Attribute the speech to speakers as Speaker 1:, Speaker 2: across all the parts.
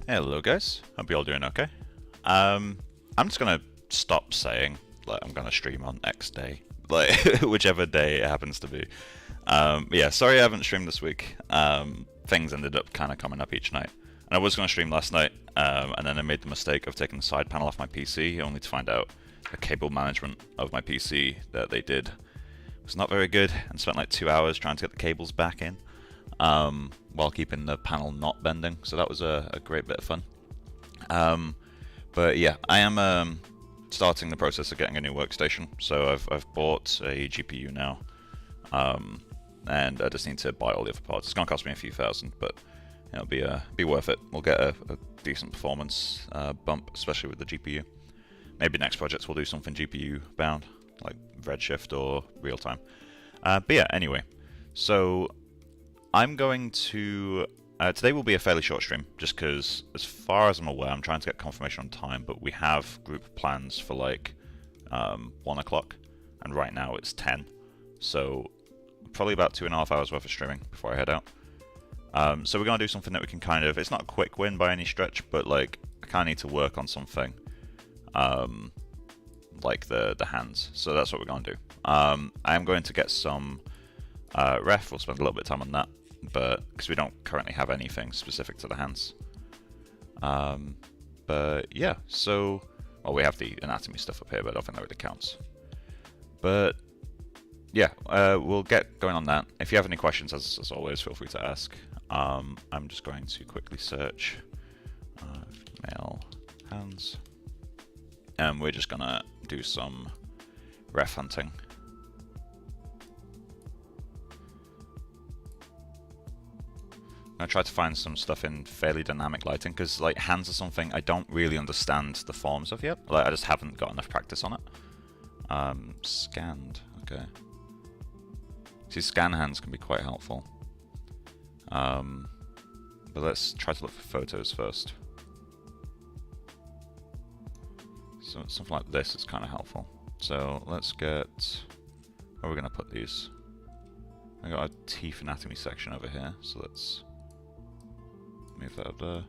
Speaker 1: Hello guys, hope you're all doing okay. I'm just gonna stop saying like I'm gonna stream on X day, like whichever day it happens to be. Yeah, sorry I haven't streamed this week. Things ended up kind of coming up each night, and I was gonna stream last night, and then I made the mistake of taking the side panel off my PC, only to find out the cable management of my PC that they did was not very good, and spent like 2 hours trying to get the cables back in. While keeping the panel not bending, so that was a great bit of fun. But yeah, I am starting the process of getting a new workstation. So I've bought a GPU now, and I just need to buy all the other parts. It's gonna cost me a few thousand, but it'll be worth it. We'll get a decent performance bump, especially with the GPU. Maybe next projects we'll do something GPU bound, like Redshift or real time. But yeah, anyway, so I'm going to... today will be a fairly short stream, just because, as far as I'm aware, I'm trying to get confirmation on time, but we have group plans for like 1 o'clock, and right now it's 10, so probably about 2.5 hours worth of streaming before I head out. So we're going to do something that we can kind of... It's not a quick win by any stretch, but like I kind of need to work on something like the hands, so that's what we're going to do. I am going to get some ref. We'll spend a little bit of time on that, but because we don't currently have anything specific to the hands. But yeah, so well, we have the anatomy stuff up here, but I don't think that really counts. But yeah, we'll get going on that. If you have any questions, as always, feel free to ask. I'm just going to quickly search male hands, and we're just gonna do some ref hunting. I try to find some stuff in fairly dynamic lighting, because like hands are something I don't really understand the forms of yet. Like I just haven't got enough practice on it. Scanned, okay. See, scan hands can be quite helpful. But let's try to look for photos first. So something like this is kind of helpful. So let's get... Where are we going to put these? I got a teeth anatomy section over here, so let's move that up there.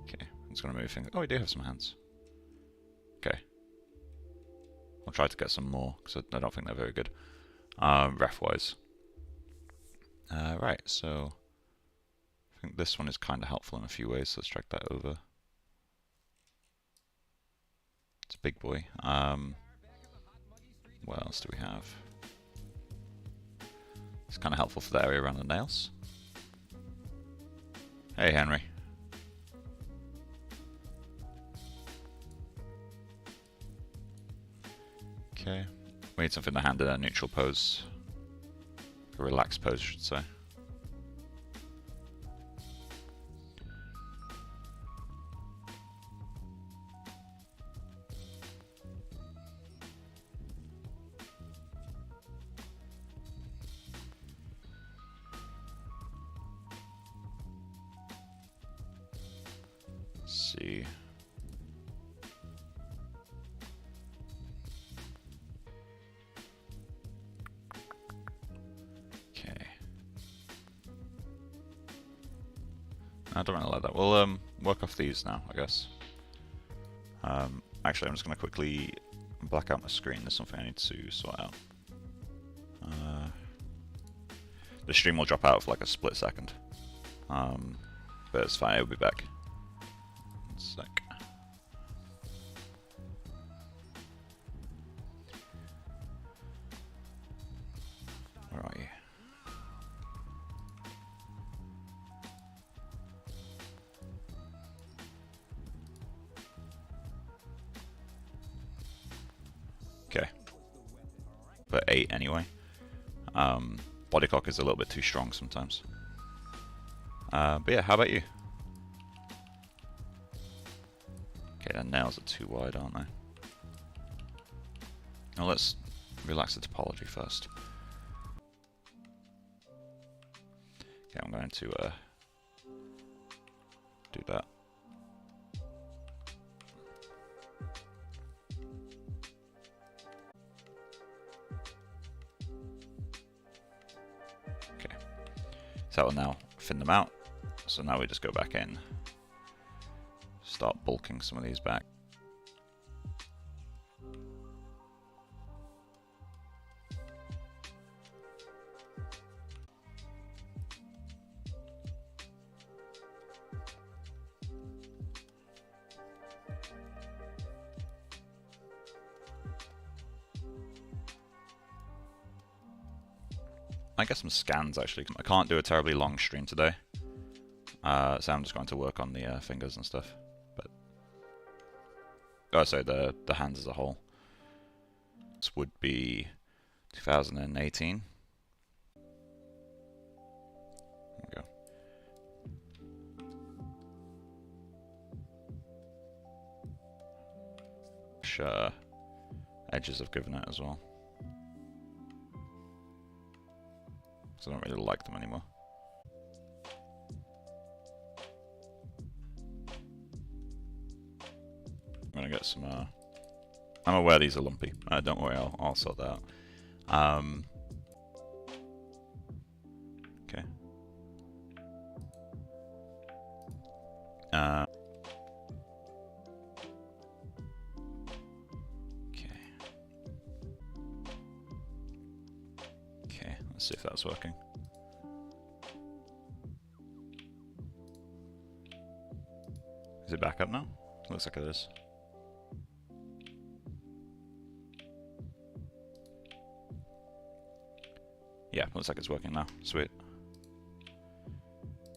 Speaker 1: Okay, I'm just going to move things. Oh, we do have some hands. Okay. I'll try to get some more, because I don't think they're very good, ref-wise. Right, so I think this one is kind of helpful in a few ways, so let's drag that over. It's a big boy. What else do we have? It's kind of helpful for the area around the nails. Hey, Henry. Okay. We need something to hand in a neutral pose. A relaxed pose, I should say. See. Okay. I don't really like that. We'll work off these now, I guess. Actually, I'm just going to quickly black out my screen. There's something I need to sort out. The stream will drop out for like a split second, but it's fine. It'll be back. Sec. Where are you? Okay. But 8 anyway. Body clock is a little bit too strong sometimes. But yeah, how about you? Okay, the nails are too wide, aren't they? Now let's relax the topology first. Okay, I'm going to do that. Okay, so that will now thin them out. So now we just go back in, start bulking some of these back. I get some scans actually. I can't do a terribly long stream today, so I'm just going to work on the fingers and stuff. But oh, sorry, the hands as a whole. This would be 2018. There we go. Sure, edges have given it as well. So I don't really like them anymore. I'm gonna get some. I'm aware these are lumpy. Don't worry, I'll sort that out. Okay. Okay, let's see if that's working. Is it back up now? Looks like it is. Yeah, looks like it's working now. Sweet.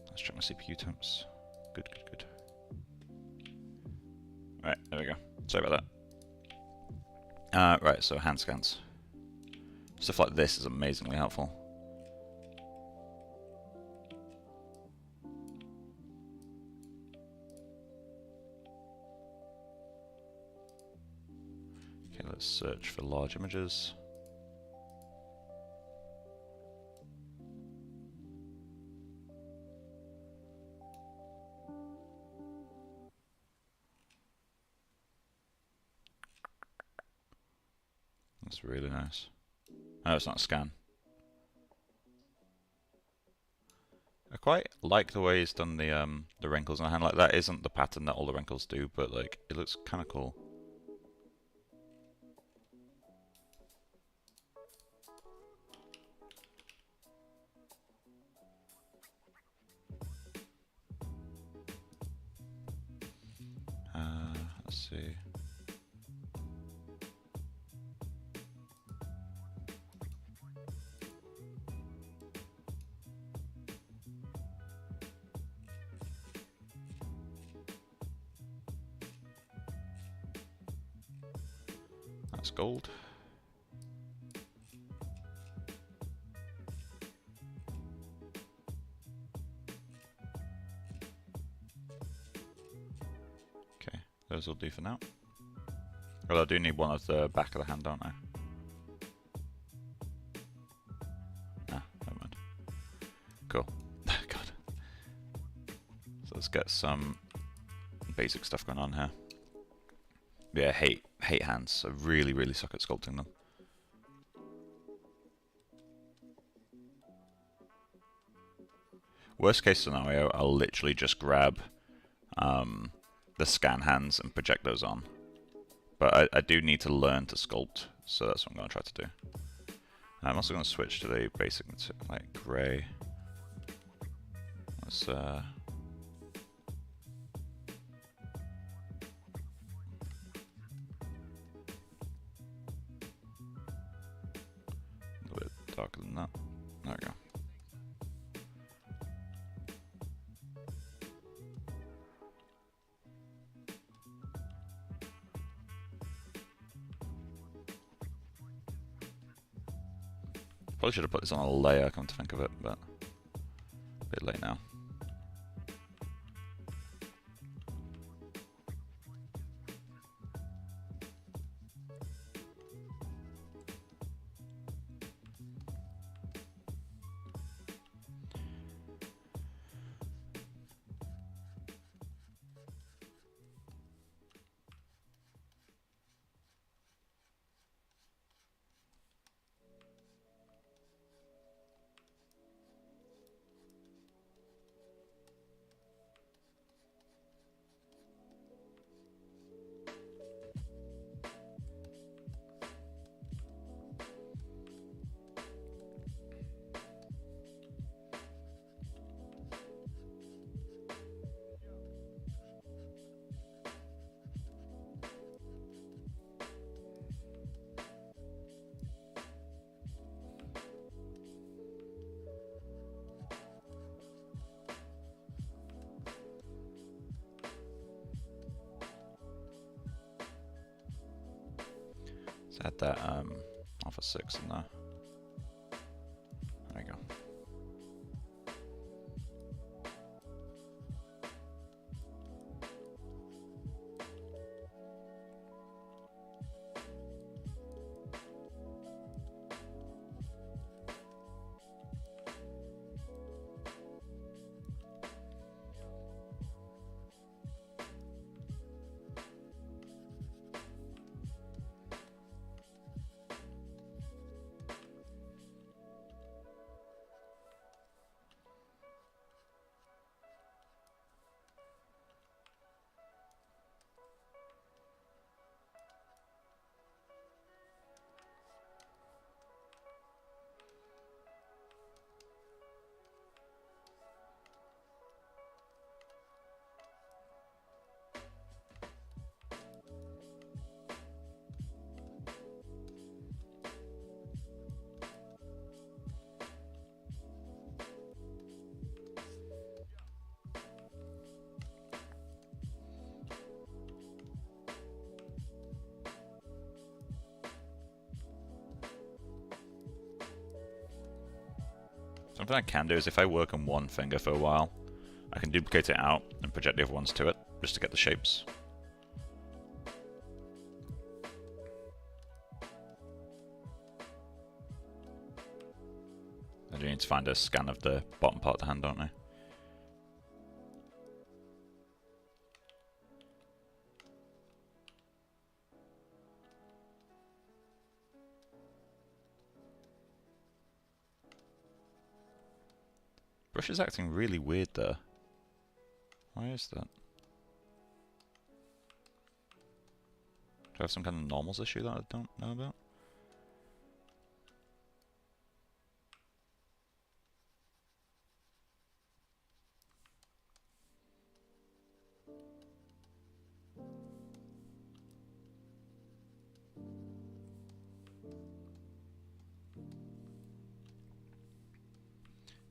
Speaker 1: Let's check my CPU temps. Good, good, good. Right, there we go. Sorry about that. Right, so hand scans. Stuff like this is amazingly helpful. Okay, let's search for large images. That's really nice. Oh, it's not a scan. I quite like the way he's done the wrinkles in the hand. Like, that isn't the pattern that all the wrinkles do, but like it looks kind of cool. Let's see. That's gold. Okay, those will do for now. Well, I do need one of the back of the hand, don't I? Ah, never mind. Cool. God. So let's get some basic stuff going on here. Yeah, hate hands. I really suck at sculpting them. Worst case scenario, I'll literally just grab the scan hands and project those on. But I do need to learn to sculpt, so that's what I'm going to try to do. I'm also going to switch to the basic, like grey. Let's a little bit darker than that. There we go. Probably should have put this on a layer, come to think of it, but a bit late now. Let's add that alpha 6 in there. There we go. Something I can do is if I work on one finger for a while, I can duplicate it out and project the other ones to it, just to get the shapes. I do need to find a scan of the bottom part of the hand, don't I? Brush is acting really weird there. Why is that? Do I have some kind of normals issue that I don't know about?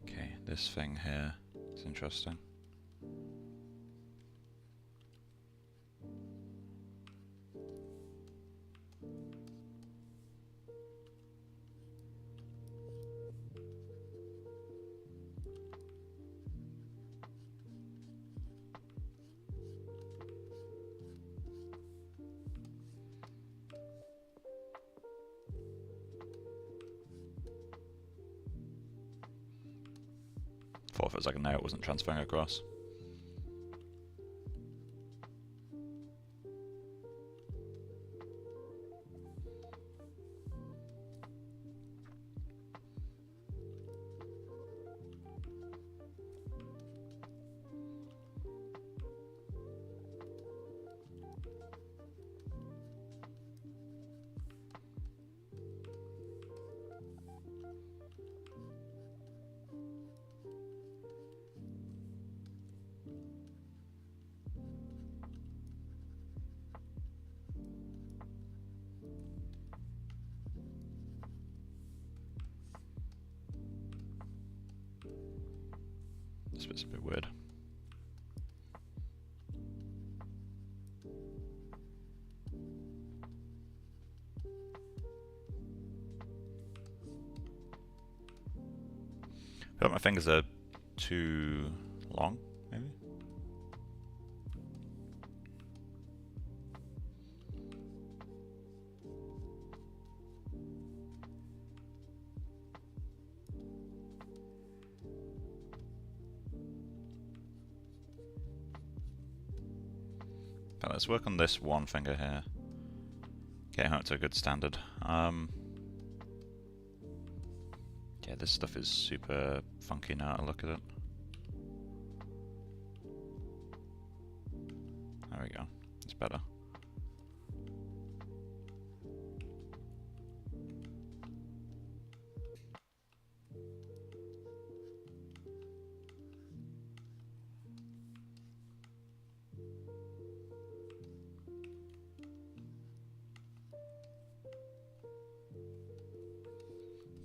Speaker 1: Okay, this thing here is interesting. Thought for a second there it wasn't transferring across. This bit's a bit weird. I feel like my fingers are too long, maybe? Okay, let's work on this one finger here. Get him up to a good standard. Yeah, this stuff is super funky now to look at it. There we go. It's better.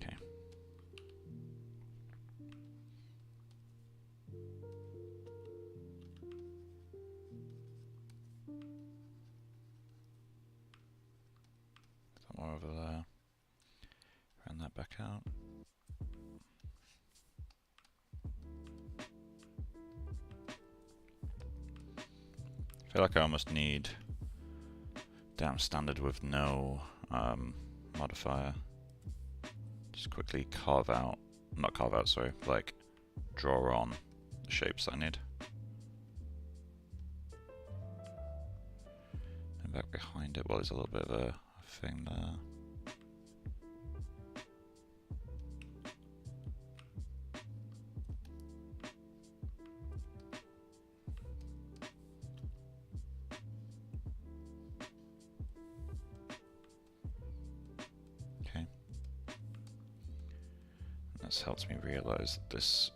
Speaker 1: Okay. over there. Run that back out. I feel like I almost need damn standard with no modifier. Just quickly carve out, not carve out, sorry, like draw on the shapes that I need. And back behind it, well, there's a little bit of a thing there. Okay. This helps me realize that this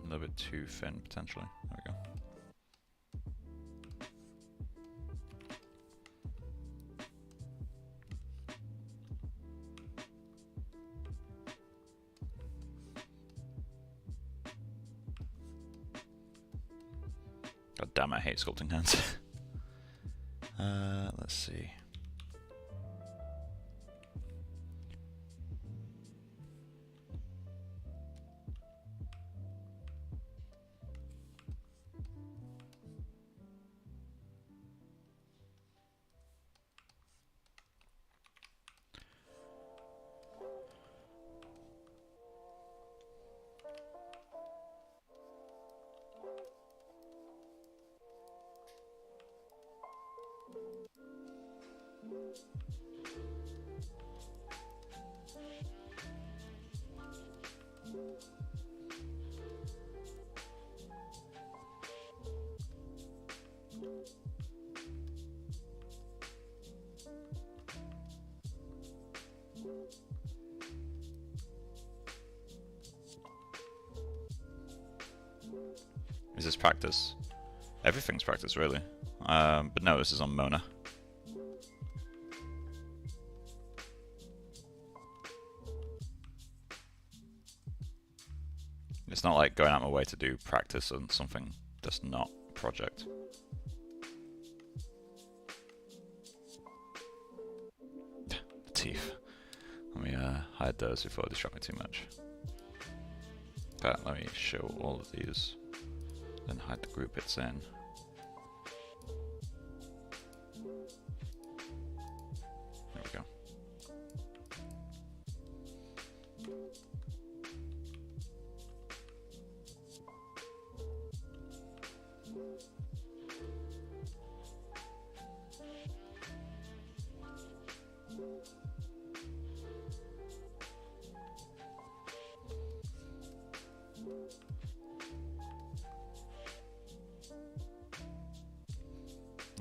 Speaker 1: a little bit too thin, potentially. There we go. God damn, I hate sculpting hands. Let's see. Is this practice? Everything's practice, really. But no, this is on Mona. It's not like going out of my way to do practice on something that's not a project. The teeth. Let me hide those before they distract me too much. Okay, let me show all of these, then hide the group it's in. There we go.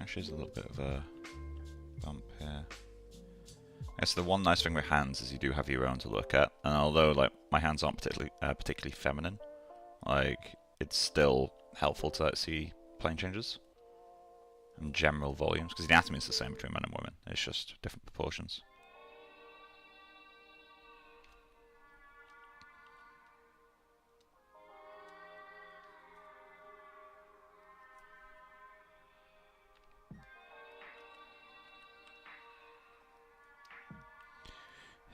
Speaker 1: Actually, there's a little bit of a bump here. Yes, the one nice thing with hands is you do have your own to look at, and although like my hands aren't particularly feminine, like it's still helpful to see plane changes and general volumes, because the anatomy is the same between men and women. It's just different proportions.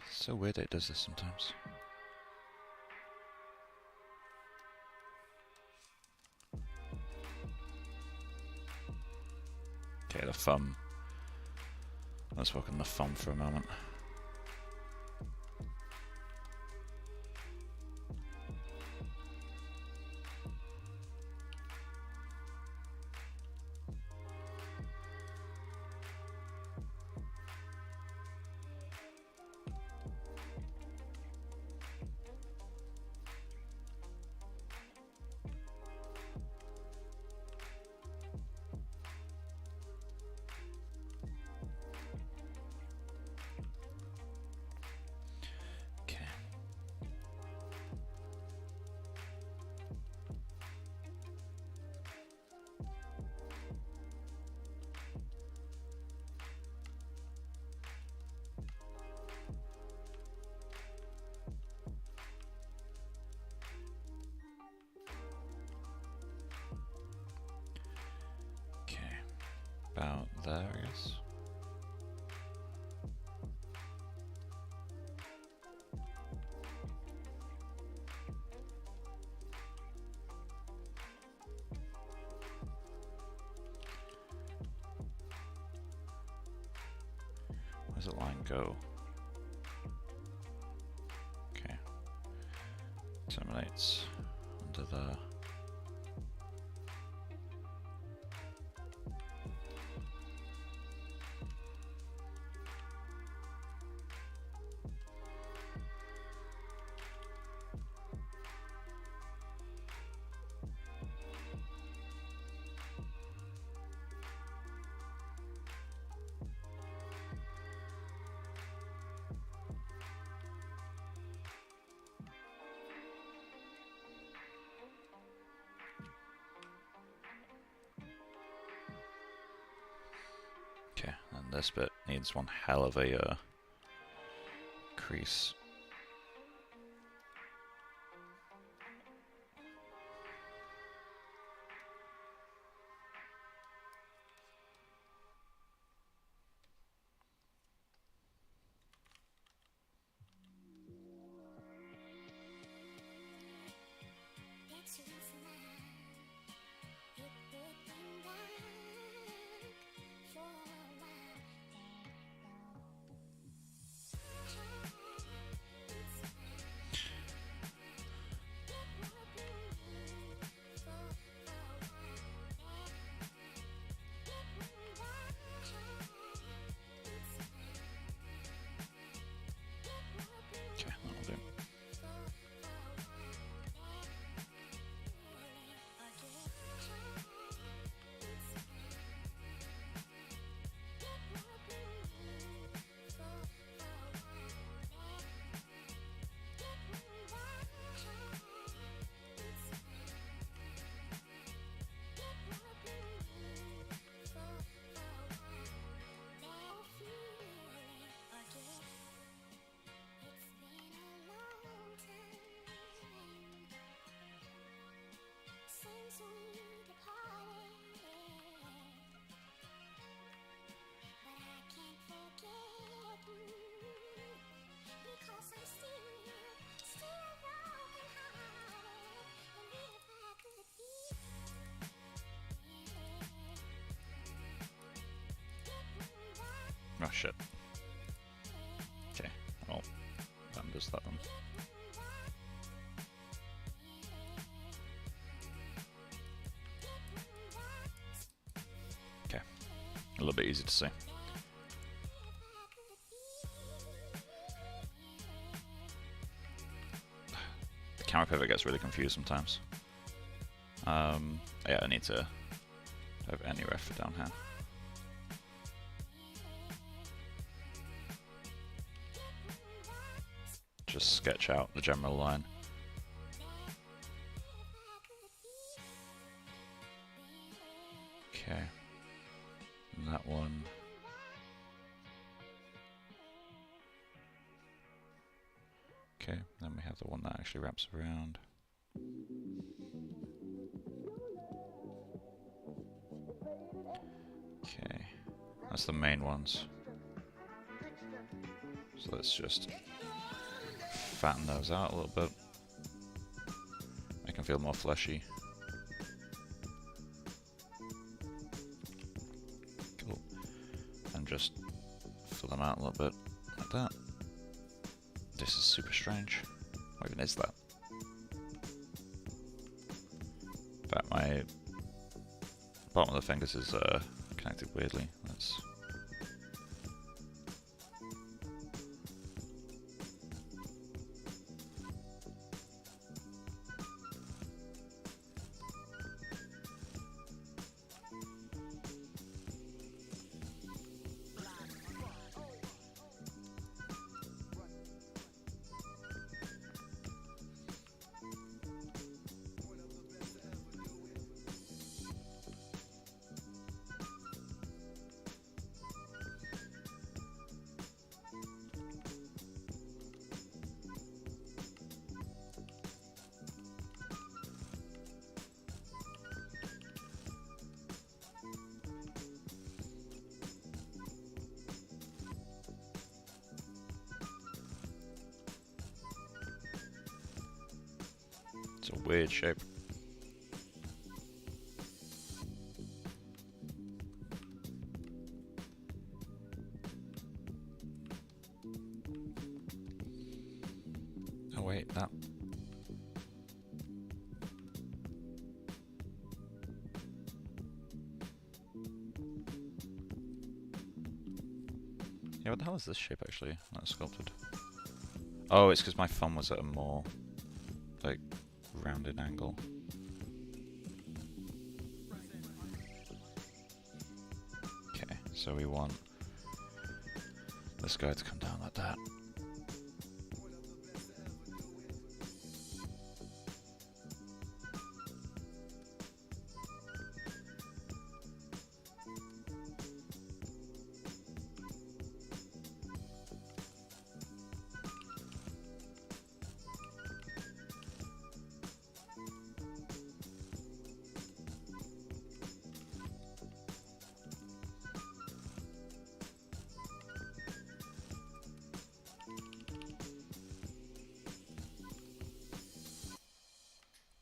Speaker 1: It's so weird that it does this sometimes. Okay, the thumb. Let's work on the thumb for a moment. does the line go? Okay. Terminates under there. Okay, and this bit needs one hell of a crease. Okay, that'll do. Oh shit. Okay, well, that does that then. Okay, a little bit easy to see. The camera pivot gets really confused sometimes. Yeah, I need to have any ref down here. Just sketch out the general line. Okay, and that one. Okay, then we have the one that actually wraps around. Okay, that's the main ones. So let's just fatten those out a little bit, make them feel more fleshy. Cool. And just fill them out a little bit like that. This is super strange. What even is that? In fact, my bottom of the fingers is connected weirdly. Let's It's a weird shape. Yeah, what the hell is this shape actually that's sculpted? Oh, it's because my thumb was at a more, like, rounded angle. Okay, so we want this guy to come down like that.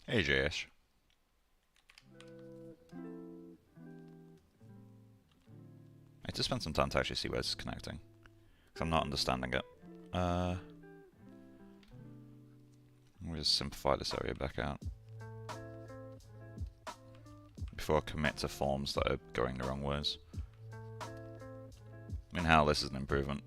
Speaker 1: Hey, JS. I have to spend some time to actually see where it's connecting, because I'm not understanding it. Let me just simplify this area back out before I commit to forms that are going the wrong ways. I mean, hell, this is an improvement.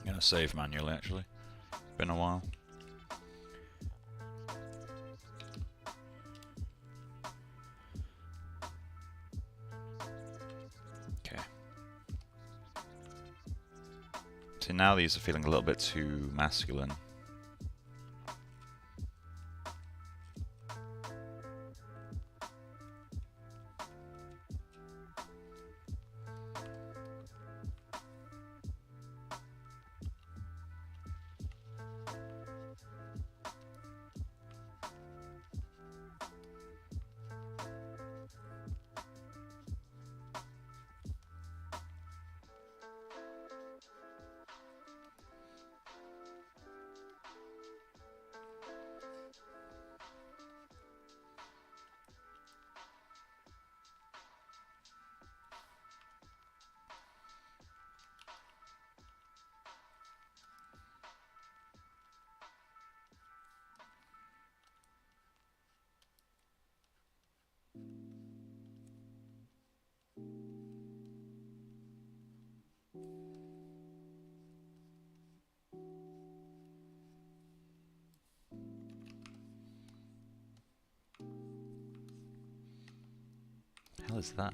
Speaker 1: I'm gonna save manually, actually. Been a while. Okay. See, now these are feeling a little bit too masculine. The hell is that?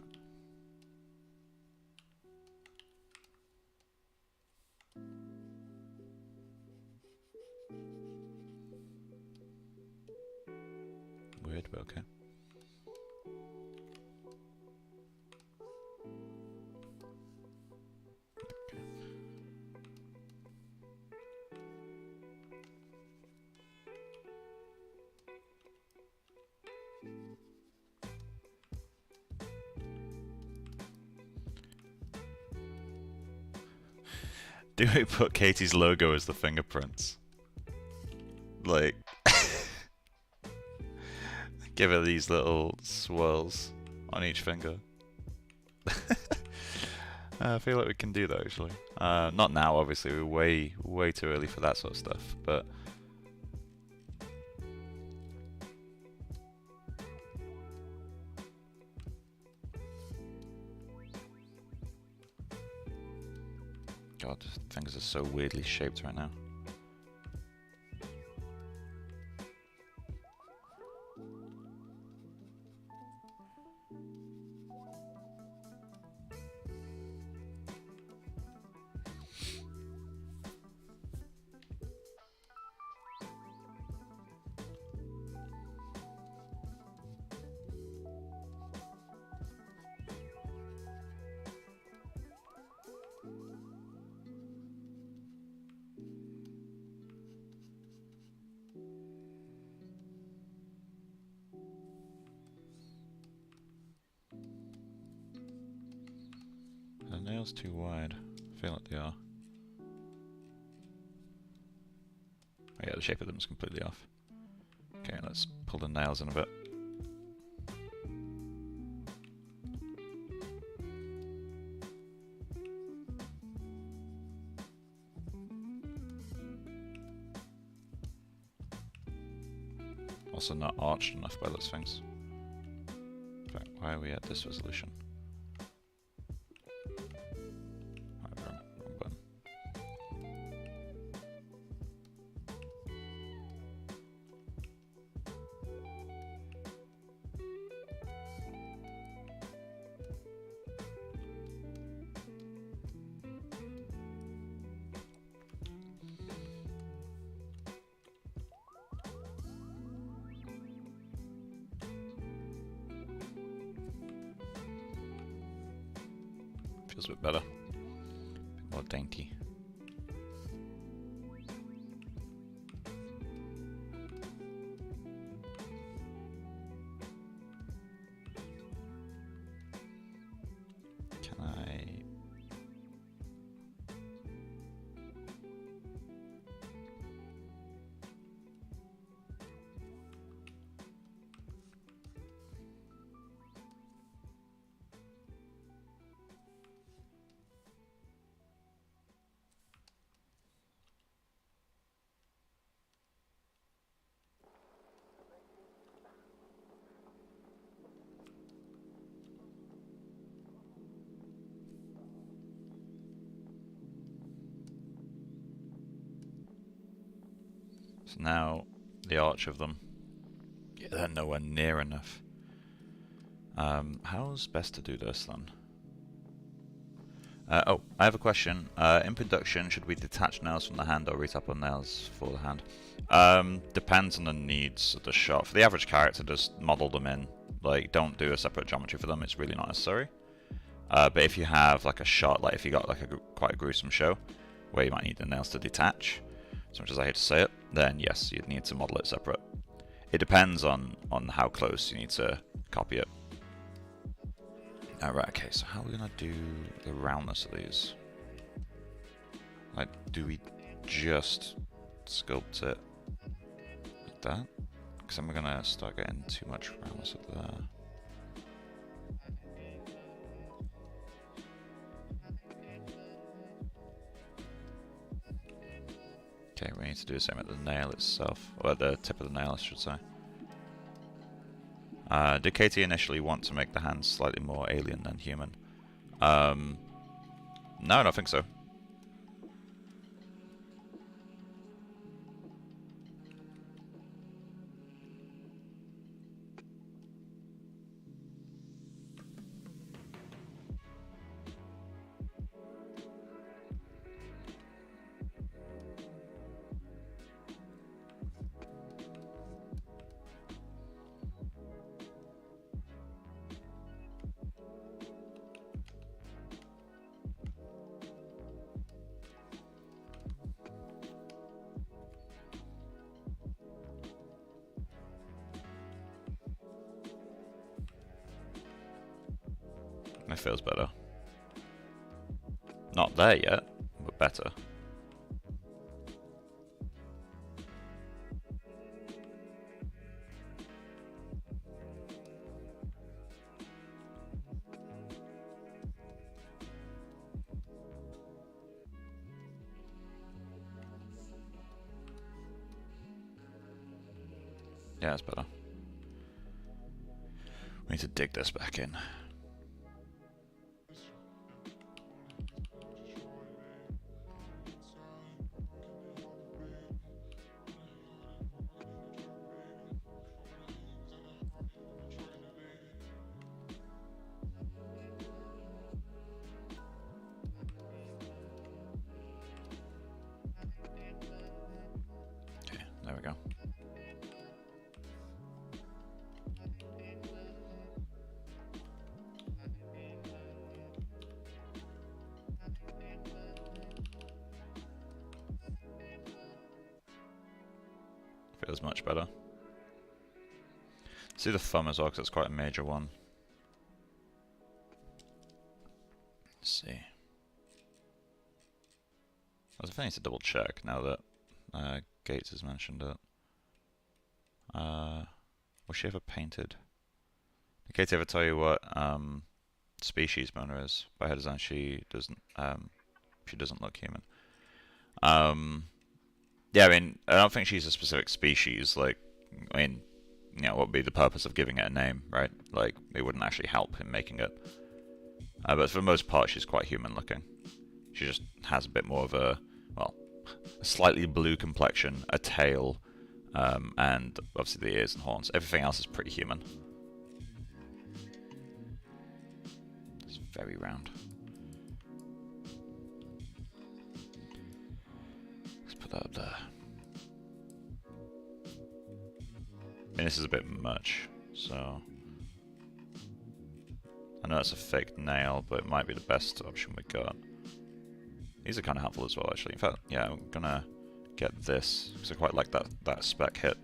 Speaker 1: Weird, but okay. Do we put Katie's logo as the fingerprints? Like, give her these little swirls on each finger. I feel like we can do that, actually. Not now, obviously. We're way too early for that sort of stuff, but... God, fingers are so weirdly shaped right now. nails too wide? I feel like they are. Oh yeah, the shape of them is completely off. Okay, let's pull the nails in a bit. Also not arched enough by those things. In fact, why are we at this resolution? Wrong button. Feels a bit better. A bit more dainty. Can I... So now the arch of them, yeah, they're nowhere near enough. How's best to do this then? Oh, I have a question. In production, should we detach nails from the hand or retap on nails for the hand? Depends on the needs of the shot. For the average character, just model them in. Like, don't do a separate geometry for them. It's really not necessary. But if you have like a shot, like if you got like a quite a gruesome show, where you might need the nails to detach, as much as I hate to say it, then yes, you'd need to model it separate. It depends on how close you need to copy it. Alright, okay, so how are we gonna do the roundness of these? Like, do we just sculpt it like that? Because then we're gonna start getting too much roundness up there. Okay, we need to do the same at the nail itself, or at the tip of the nail, I should say. Did Katie initially want to make the hands slightly more alien than human? No, I don't think so. It feels better. Not there yet, but better. Yeah, it's better. We need to dig this back in. Okay, there we go. Feels much better. See the thumb as well, because it's quite a major one. Let's see. I need to double check now that Gates has mentioned it. Was she ever painted? Did Katie ever tell you what species Mona is? By her design, she doesn't look human. Yeah, I mean, I don't think she's a specific species. Like, I mean, you know, what would be the purpose of giving it a name, right? Like, it wouldn't actually help in making it. But for the most part, she's quite human-looking. She just has a bit more of a, well, a slightly blue complexion, a tail, and obviously the ears and horns. Everything else is pretty human. It's very round. Let's put that up there. I mean, this is a bit much, so... I know that's a fake nail, but it might be the best option we got. These are kind of helpful as well, actually. In fact, yeah, I'm gonna get this, because I quite like that spec hit.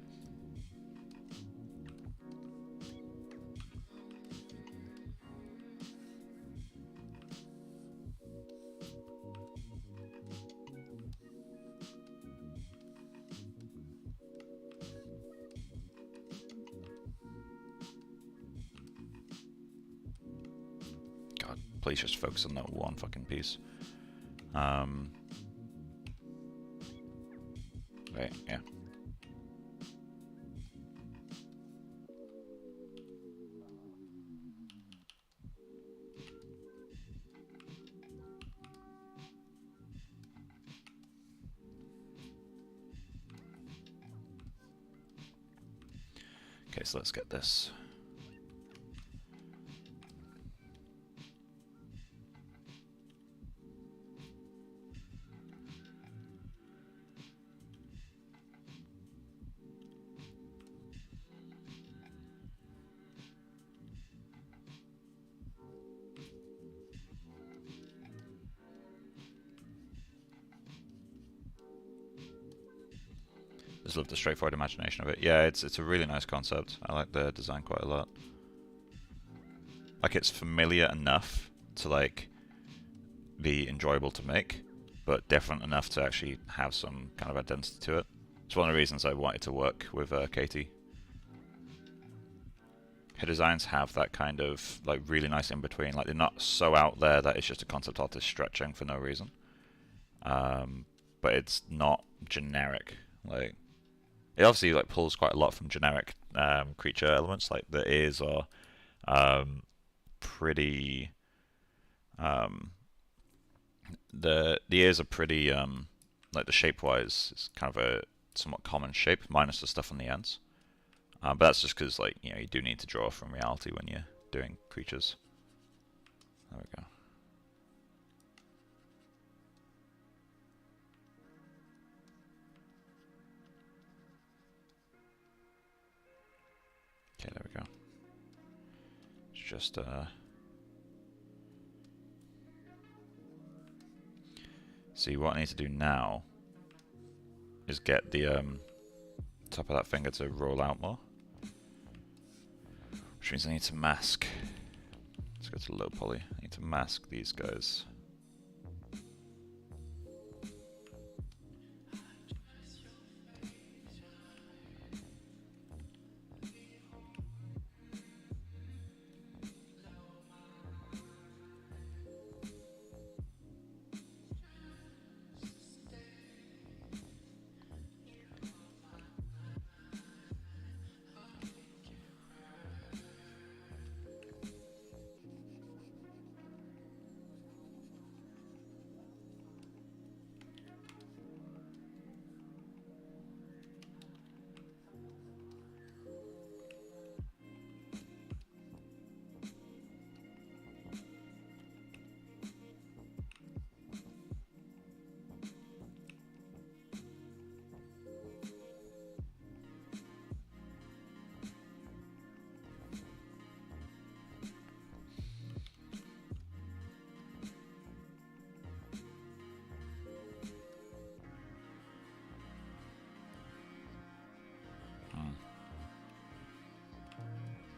Speaker 1: God, please just focus on that one fucking piece. Right, yeah. Okay, so let's get this. Just love the straightforward imagination of it. Yeah, it's a really nice concept. I like the design quite a lot. Like, it's familiar enough to like be enjoyable to make, but different enough to actually have some kind of identity to it. It's one of the reasons I wanted to work with Katie. Her designs have that kind of like really nice in between. Like, they're not so out there that it's just a concept artist stretching for no reason. But it's not generic. Like, it obviously like pulls quite a lot from generic creature elements. Like, the ears are pretty. The ears are pretty like, the shape-wise, it's kind of a somewhat common shape, minus the stuff on the ends. But that's just because, like, you know, you do need to draw from reality when you're doing creatures. There we go. Okay, there we go. It's just see, what I need to do now is get the top of that finger to roll out more, which means I need to mask. Let's go to low poly. I need to mask these guys.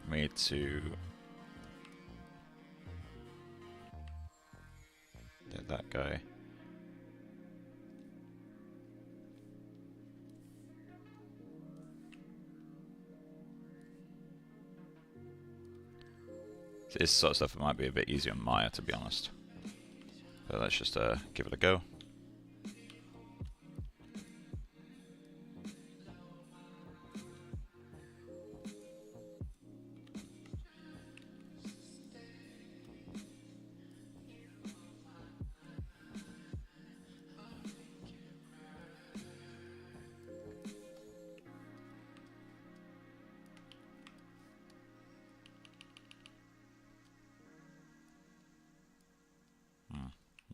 Speaker 1: Me to get that guy. This sort of stuff might be a bit easier on Maya, to be honest. But let's just give it a go.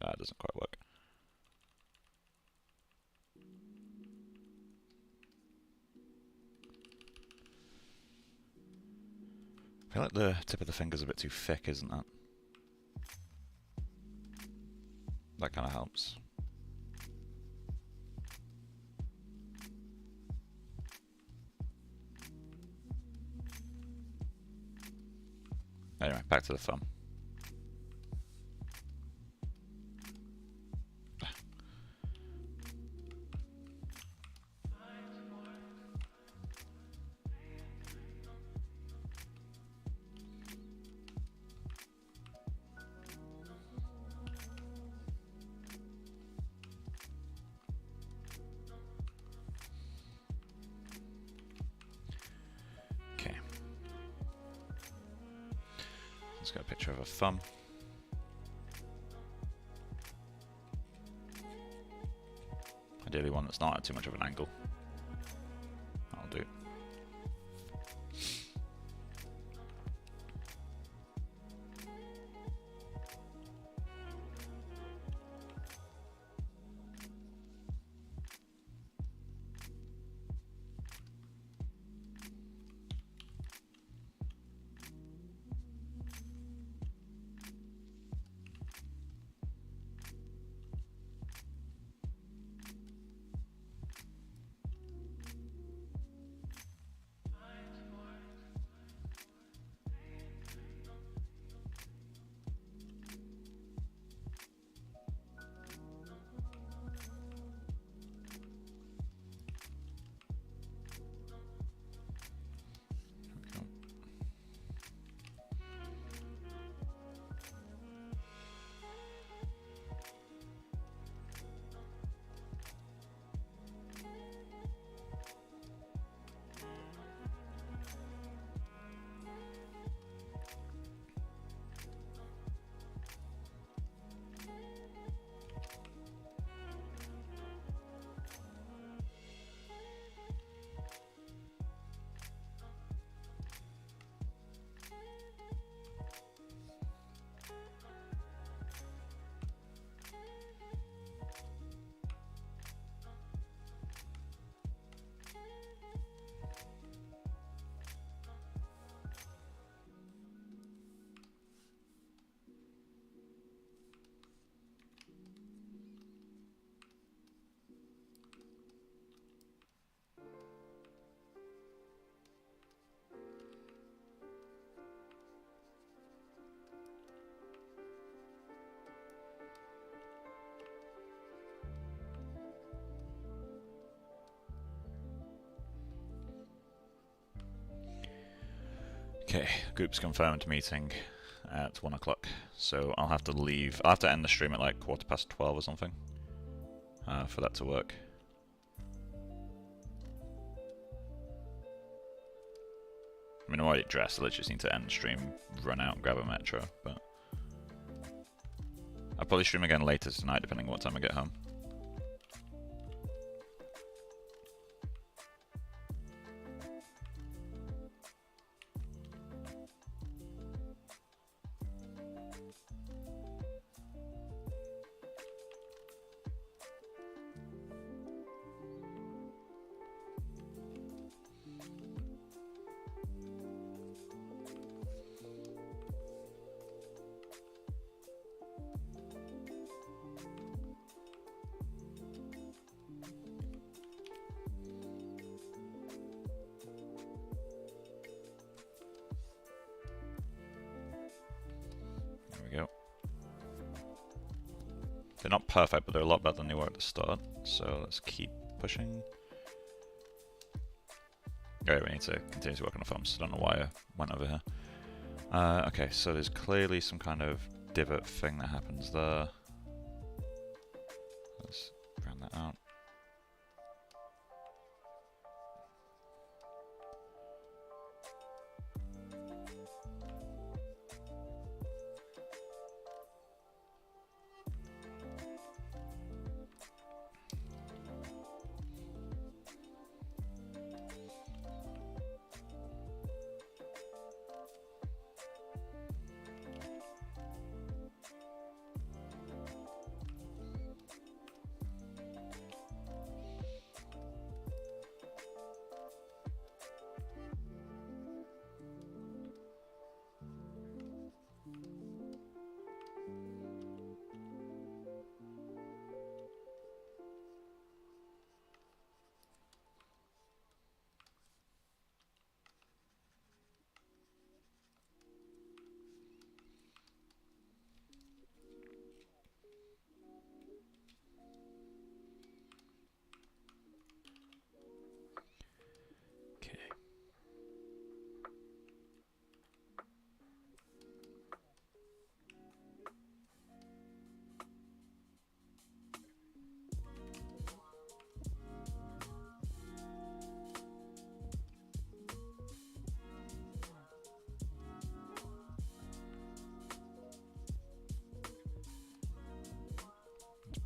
Speaker 1: That doesn't quite work. I feel like the tip of the finger's a bit too thick, isn't it? That kind of helps. Anyway, back to the thumb. Okay. Let's get a picture of a thumb. Ideally one that's not at too much of an angle. That'll do. Okay, group's confirmed meeting at 1 o'clock, so I'll have to leave. I'll have to end the stream at like 12:15 or something for that to work. I mean, I'm already dressed, I literally just need to end the stream, run out and grab a metro, but I'll probably stream again later tonight depending on what time I get home. They're not perfect, but they're a lot better than they were at the start, so let's keep pushing. Okay, we need to continue to work on the thumbs. I don't know why I went over here. Okay, so there's clearly some kind of divot thing that happens there. Let's round that out.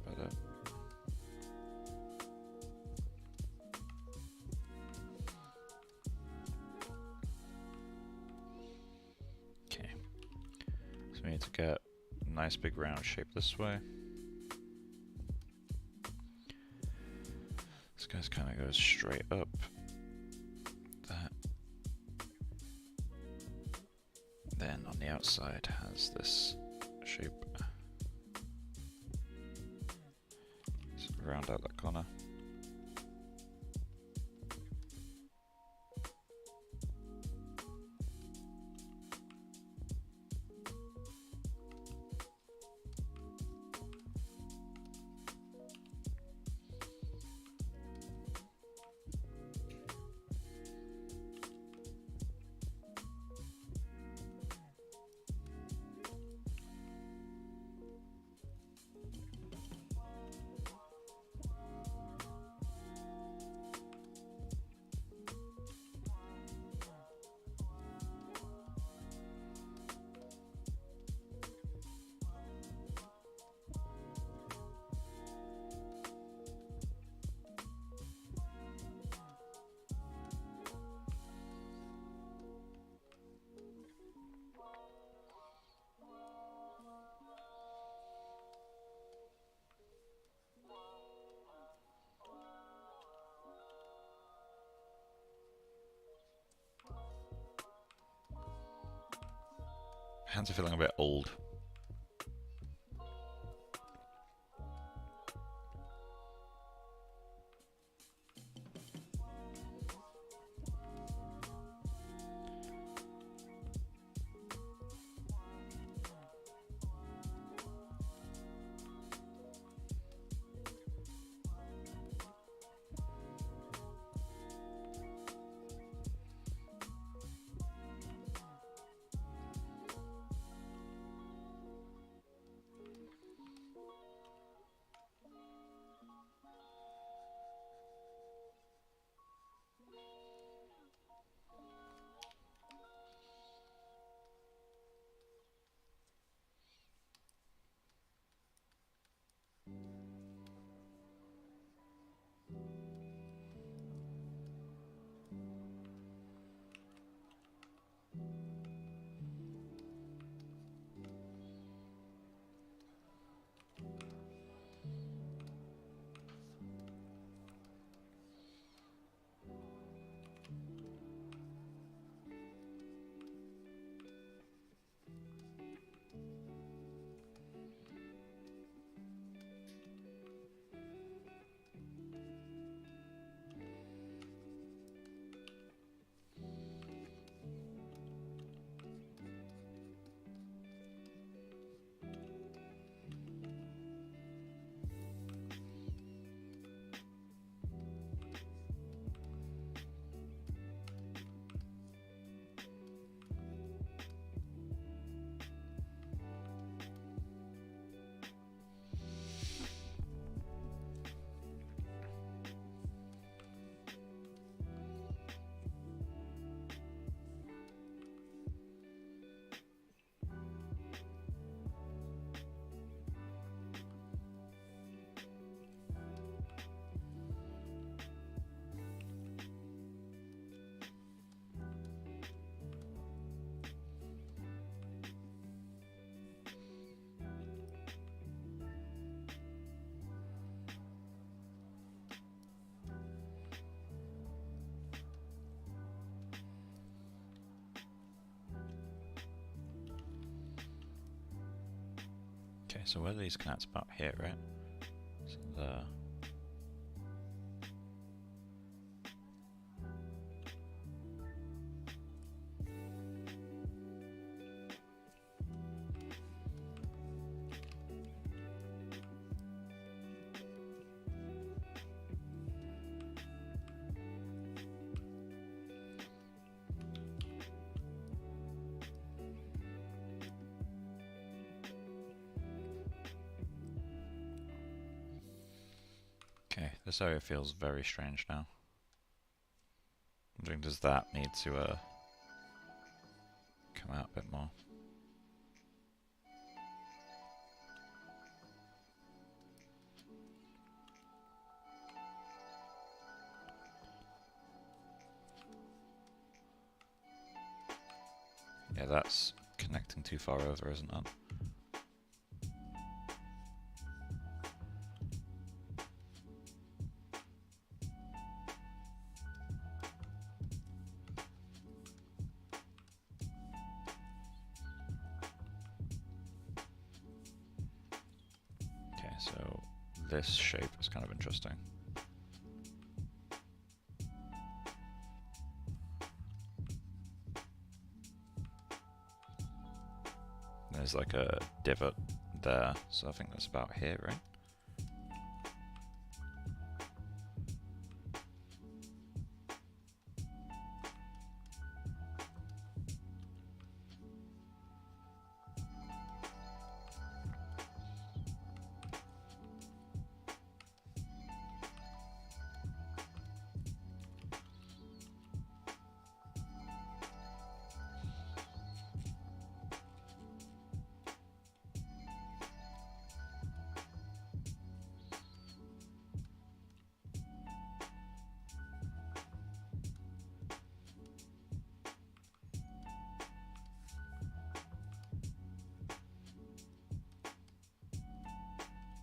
Speaker 1: Better. Okay. So we need to get a nice big round shape this way. This guy's kind of goes straight up. That. Then on the outside has this shape. So round out that corner. Hands are feeling a bit old. Okay, so where do these connect? About here, right? So there. Okay, this area feels very strange now. I'm wondering, does that need to come out a bit more? Yeah, that's connecting too far over, isn't it? Okay, so this shape is kind of interesting. There's like a divot there, so I think that's about here, right?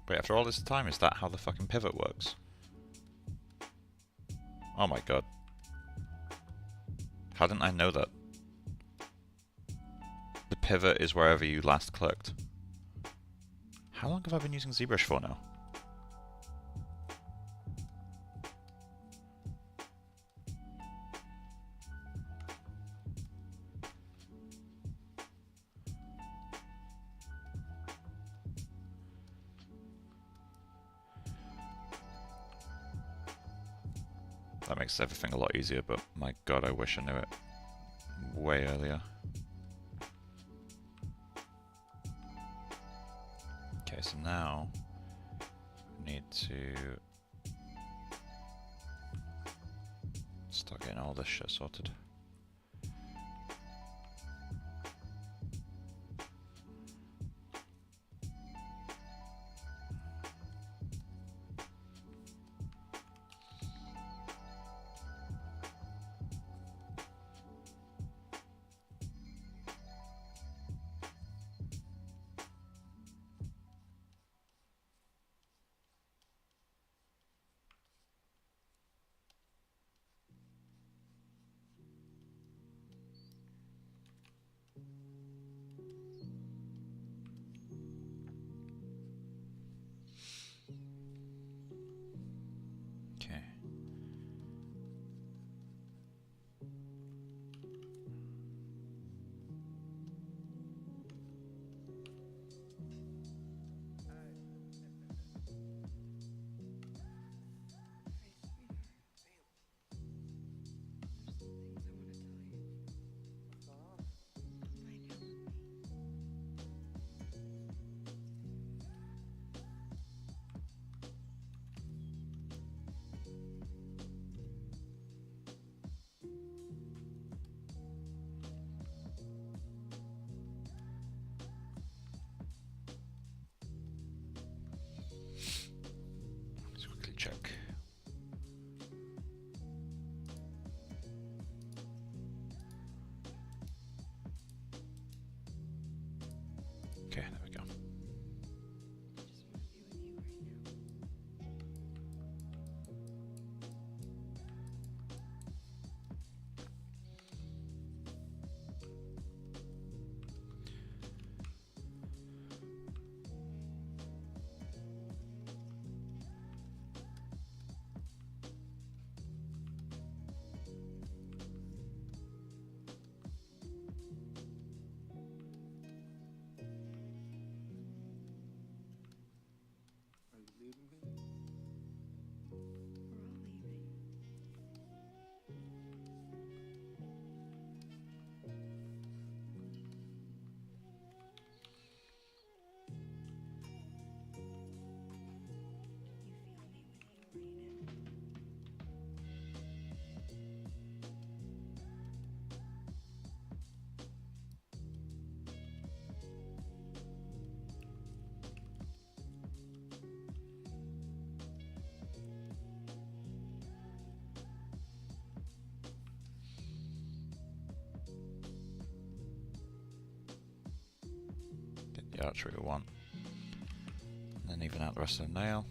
Speaker 1: Wait, after all this time, is that how the fucking pivot works? Oh my god. How didn't I know that? The pivot is wherever you last clicked. How long have I been using ZBrush for now? That makes everything a lot easier, but my god, I wish I knew it way earlier. Okay, so now we need to start getting all this shit sorted. Okay. Let's quickly check. Okay, there we go. the archery we want. And then even out the rest of the nail.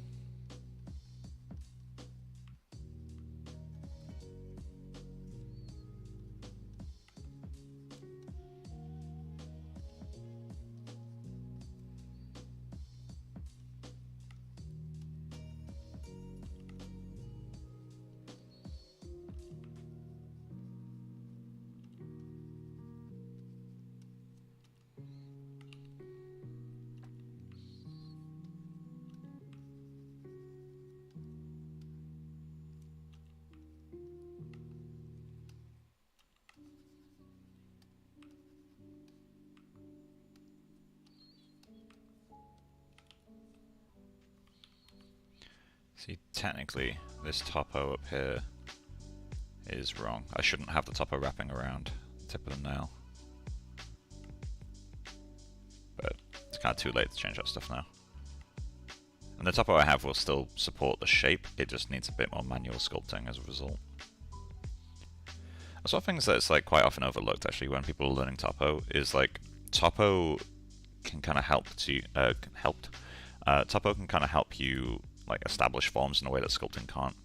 Speaker 1: See, technically, this topo up here is wrong. I shouldn't have the topo wrapping around the tip of the nail. But it's kind of too late to change that stuff now. And the topo I have will still support the shape, it just needs a bit more manual sculpting as a result. That's one of the things that's like quite often overlooked actually when people are learning topo, is like topo can kind of help to topo can kind of help you like establish forms in a way that sculpting can't.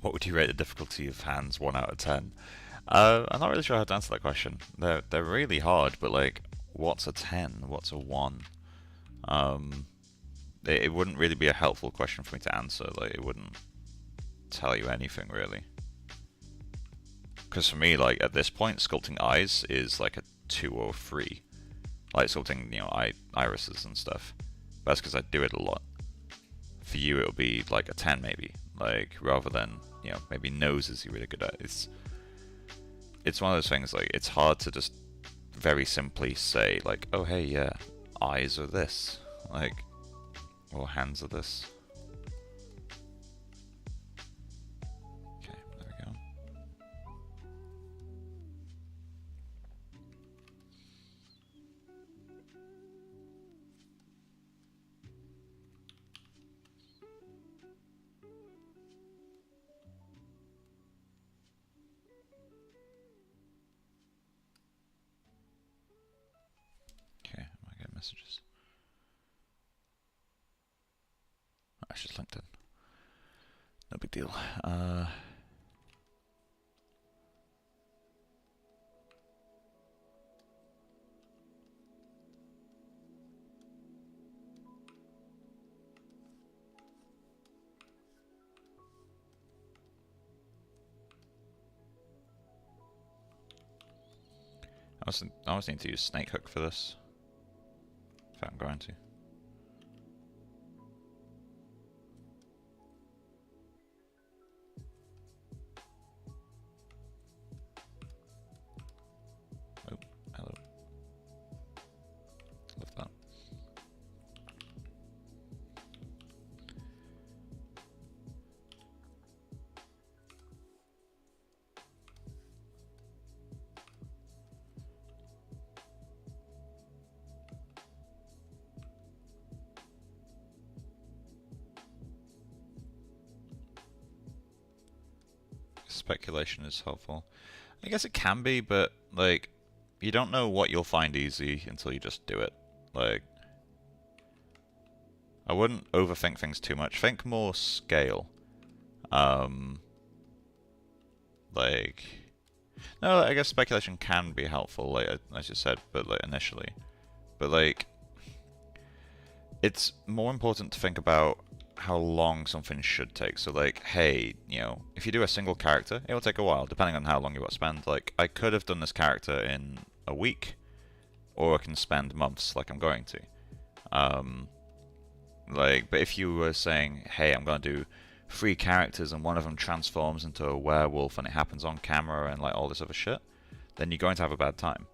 Speaker 1: What would you rate the difficulty of hands 1 out of 10? I'm not really sure how to answer that question. They're really hard, but like, what's a 10? What's a 1? It wouldn't really be a helpful question for me to answer. Like, it wouldn't tell you anything really. Because for me, like at this point, sculpting eyes is like a 2 or 3. Like sculpting, you know, irises and stuff. But that's because I do it a lot. For you, it'll be like a 10 maybe, like rather than, you know, maybe noses you're really good at. It's one of those things, like it's hard to just very simply say like, oh hey, yeah, eyes are this, like, or hands are this. Okay, there we go. Okay, I get messages. That's just LinkedIn. No big deal. I always need to use snake hook for this, if I'm going to. Oh, hello. Love that. Speculation is helpful. I guess it can be, but like, you don't know what you'll find easy until you just do it. Like, I wouldn't overthink things too much. Think more scale. Like, no, I guess speculation can be helpful, like as you said, but like initially, but like, it's more important to think about how long something should take. So like, hey, you know, if you do a single character, it will take a while, depending on how long you want to spend. Like, I could have done this character in a week, or I can spend months, like I'm going to. Like, but if you were saying, hey, I'm going to do 3 characters and one of them transforms into a werewolf and it happens on camera and like all this other shit, then you're going to have a bad time.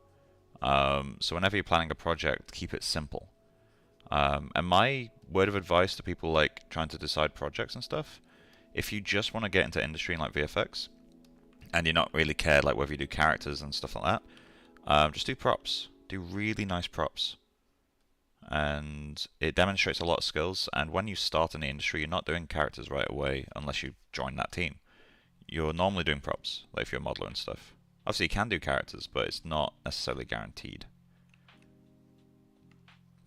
Speaker 1: So whenever you're planning a project, keep it simple. And my word of advice to people like trying to decide projects and stuff, if you just want to get into industry and like VFX, and you're not really care like whether you do characters and stuff like that, just do props. Do really nice props. And it demonstrates a lot of skills, and when you start in the industry, you're not doing characters right away unless you join that team. You're normally doing props, like if you're a modeler and stuff. Obviously you can do characters, but it's not necessarily guaranteed.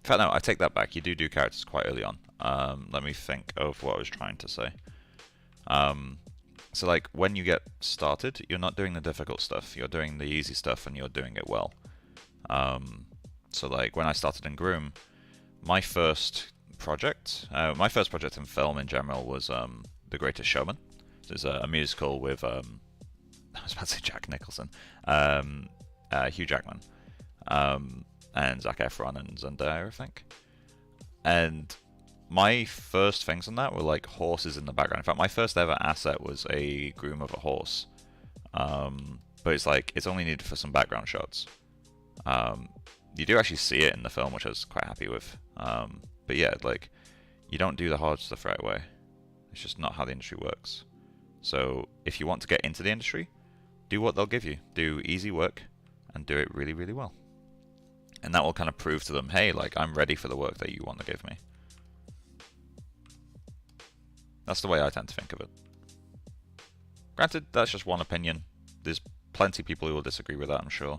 Speaker 1: fact, no, I take that back. You do characters quite early on. Let me think of what I was trying to say. So like when you get started, you're not doing the difficult stuff. You're doing the easy stuff, and you're doing it well. So like when I started in Groom, my first project in film in general was The Greatest Showman. So it's a musical with I was about to say Jack Nicholson, Hugh Jackman, and Zac Efron and Zendaya, I think. And my first things on that were like horses in the background. In fact, my first ever asset was a groom of a horse. But it's like, it's only needed for some background shots. You do actually see it in the film, which I was quite happy with. But yeah, like, you don't do the hard stuff right away. It's just not how the industry works. So if you want to get into the industry, do what they'll give you. Do easy work and do it really, really well. And that will kind of prove to them, hey, like, I'm ready for the work that you want to give me. That's the way I tend to think of it. Granted, that's just one opinion. There's plenty of people who will disagree with that, I'm sure.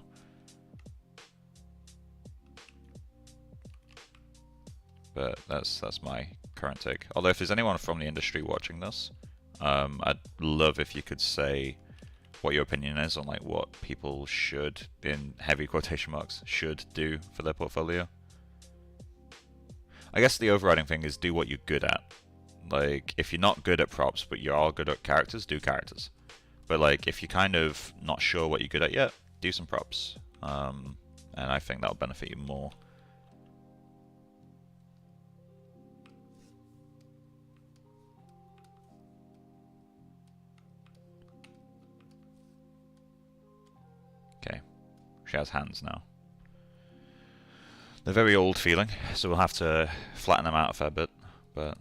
Speaker 1: But that's my current take. Although if there's anyone from the industry watching this, I'd love if you could say what your opinion is on like what people should, in heavy quotation marks, should do for their portfolio. I guess the overriding thing is do what you're good at. Like, if you're not good at props, but you are good at characters, do characters. But like, if you're kind of not sure what you're good at yet, do some props. And I think that'll benefit you more. Okay, she has hands now. They're very old feeling, so we'll have to flatten them out a fair bit, but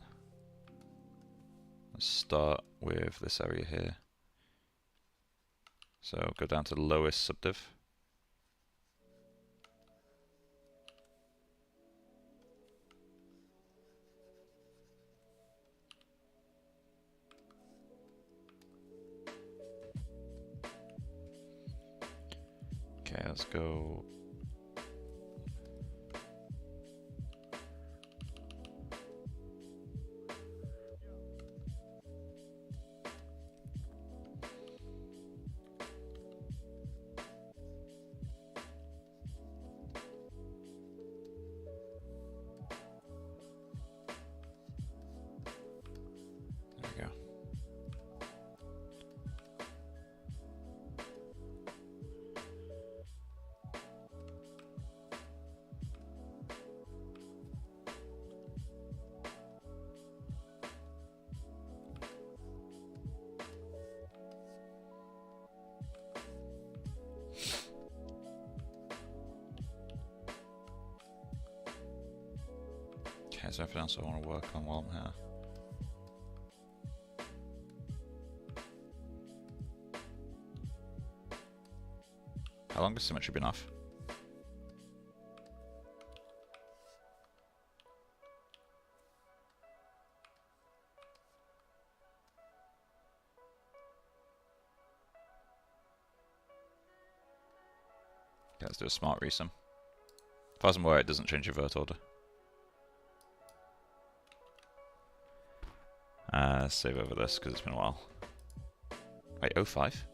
Speaker 1: let's start with this area here. So go down to the lowest subdiv. Okay, let's go. There we go. Okay, is there anything else I want to work on while I'm here? How long has symmetry been off? Okay, let's do a smart resum. As far as I'm aware, it doesn't change your vert order. Save over this because it's been a while. Wait, 05?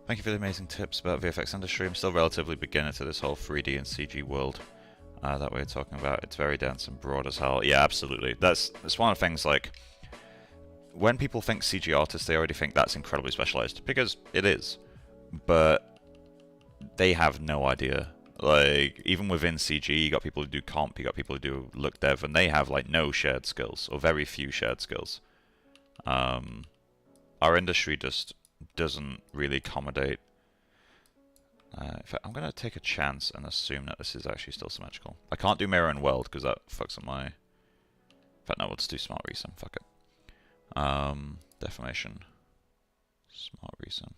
Speaker 1: Thank you for the amazing tips about VFX industry. I'm still relatively beginner to this whole 3D and CG world that we're talking about. It's very dense and broad as hell. Yeah, absolutely. That's one of the things, like, when people think CG artists, they already think that's incredibly specialized, because it is. But they have no idea. Like, even within CG, you got people who do comp, you got people who do look dev, and they have, like, no shared skills, or very few shared skills. Our industry just doesn't really accommodate. In fact, I'm going to take a chance and assume that this is actually still symmetrical. I can't do mirror and weld because that fucks up my... In fact, no, we'll just do smart resum. Fuck it. Deformation. Smart resum.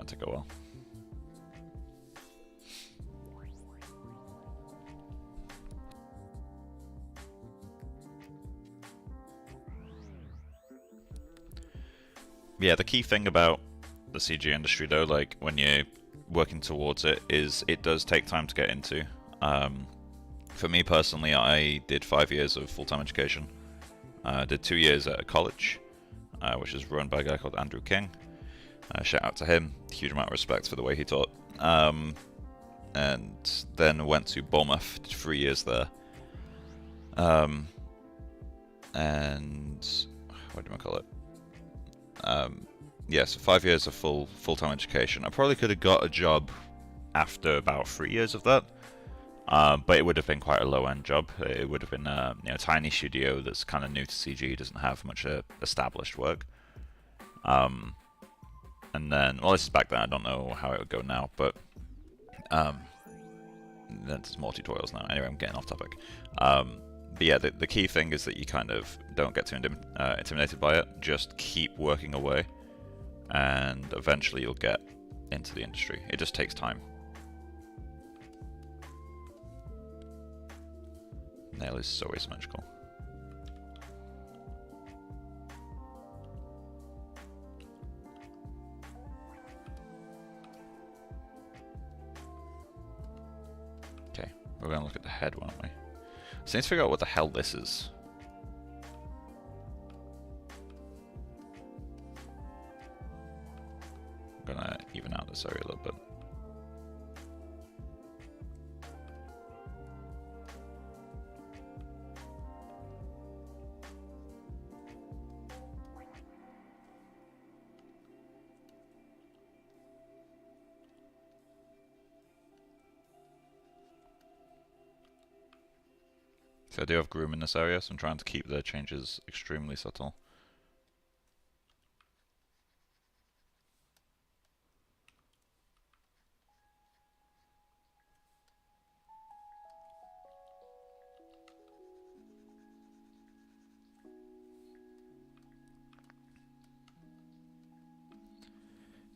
Speaker 1: gonna take a while. Yeah, the key thing about the CG industry, though, like when you're working towards it, is it does take time to get into. For me personally, I did 5 years of full-time education. I did 2 years at a college, which is run by a guy called Andrew King. Shout out to him, huge amount of respect for the way he taught. And then went to Bournemouth, did 3 years there. And what do I call it? Yeah, so 5 years of full-time education. I probably could have got a job after about 3 years of that, but it would have been quite a low-end job. It would have been a tiny studio that's kind of new to CG, doesn't have much established work. And then, well, this is back then. I don't know how it would go now, but there's more tutorials now. Anyway, I'm getting off topic. But yeah, the key thing is that you kind of don't get too intimidated by it. Just keep working away, and eventually you'll get into the industry. It just takes time. Nail is so asymmetrical. Okay, we're going to look at the head, won't we? So I need to figure out what the hell this is. I'm gonna even out this area a little bit. So I do have groom in this area, so I'm trying to keep the changes extremely subtle.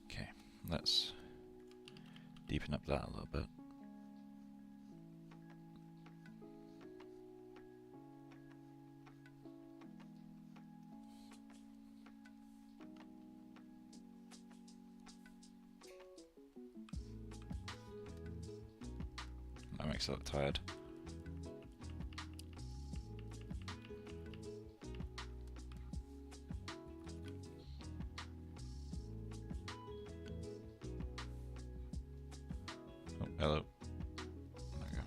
Speaker 1: Okay, let's deepen up that a little bit. That makes it look tired. Oh, hello. There we go.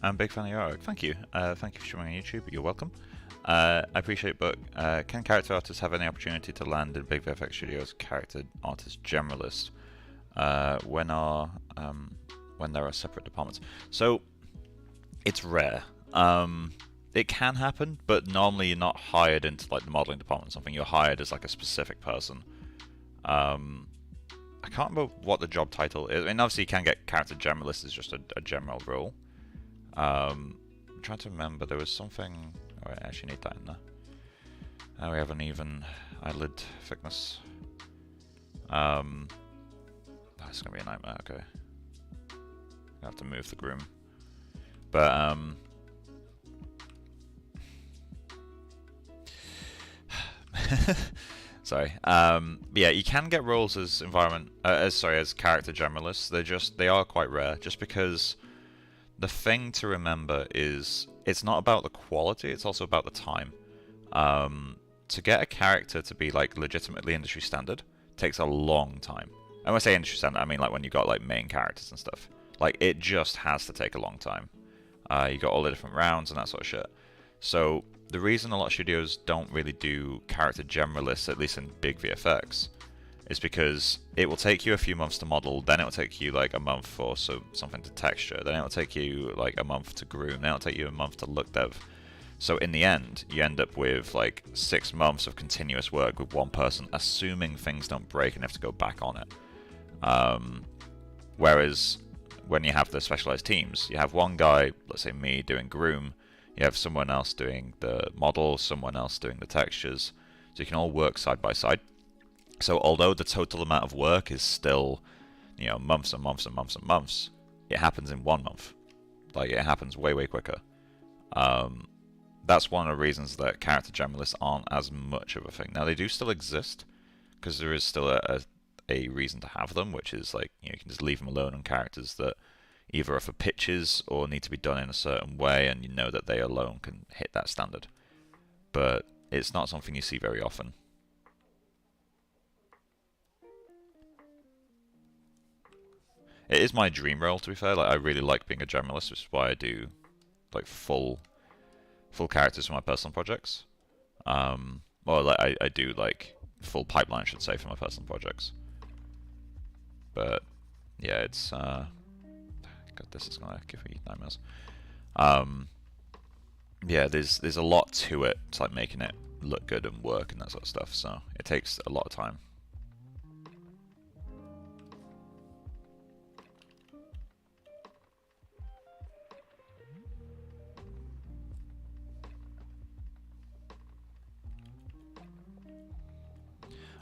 Speaker 1: I'm a big fan of your artwork. Thank you. Thank you for showing on YouTube. You're welcome. I appreciate, but can character artists have any opportunity to land in big VFX studios? Character artist generalist when there are separate departments. So it's rare. It can happen, but normally you're not hired into like the modeling department or something. You're hired as like a specific person. I can't remember what the job title is. I mean, obviously you can get character generalist as just a general role. I'm trying to remember. There was something. Oh, I actually need that in there. We have an even eyelid thickness. That's gonna be a nightmare. Okay, I have to move the groom. But sorry. Yeah, you can get roles as as character generalists. They are quite rare, just because the thing to remember is it's not about the quality, it's also about the time. To get a character to be like legitimately industry standard takes a long time. And when I say industry standard, I mean like when you got like main characters and stuff. Like it just has to take a long time. You got all the different rounds and that sort of shit. So the reason a lot of studios don't really do character generalists, at least in big VFX, is because it will take you a few months to model, then it will take you like a month for something to texture, then it will take you like a month to groom, then it will take you a month to look dev. So in the end, you end up with like 6 months of continuous work with one person, assuming things don't break and have to go back on it. Whereas when you have the specialized teams, you have one guy, let's say me, doing groom, you have someone else doing the model, someone else doing the textures, so you can all work side by side. So although the total amount of work is still, you know, months and months and months and months, it happens in 1 month. Like, it happens way, way quicker. That's one of the reasons that character generalists aren't as much of a thing. Now, they do still exist, because there is still a reason to have them, which is like, you know, you can just leave them alone on characters that either are for pitches or need to be done in a certain way, and you know that they alone can hit that standard. But it's not something you see very often. It is my dream role, to be fair. Like, I really like being a generalist, which is why I do like full characters for my personal projects. Well, like, I do like full pipeline, I should say, for my personal projects. But yeah, it's God, this is gonna give me nightmares. Yeah, there's a lot to it, to like making it look good and work and that sort of stuff. So it takes a lot of time.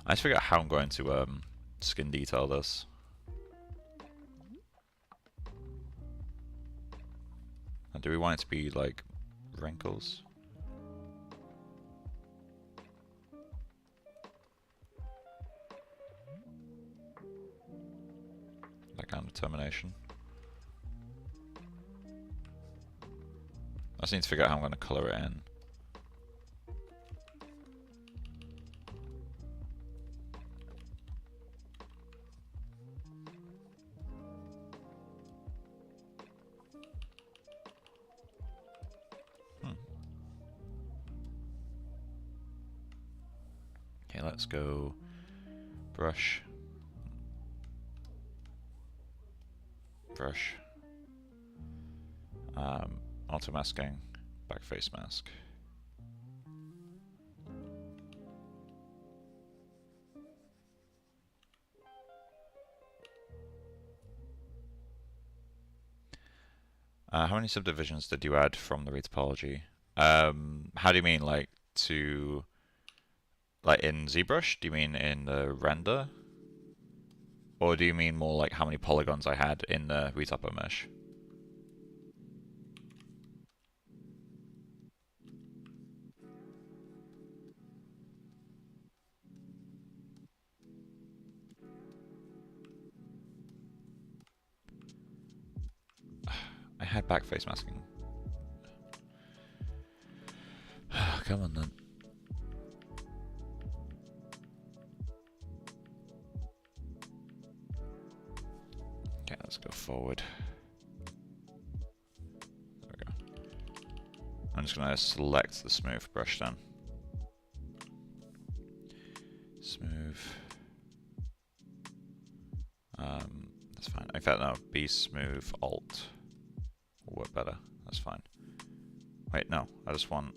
Speaker 1: I just figure out how I'm going to skin detail this. And do we want it to be like wrinkles? That kind of determination. I just need to figure out how I'm going to colour it in. Okay, let's go brush. Brush. Auto masking, back face mask. How many subdivisions did you add from the retopology? How do you mean, like to, like in ZBrush? Do you mean in the render? Or do you mean more like how many polygons I had in the retopo mesh? I had back face masking. Come on then. Okay, let's go forward. There we go. I'm just going to select the smooth brush then. Smooth. That's fine. In fact, no, be smooth, alt will work better. That's fine. Wait, no, I just want.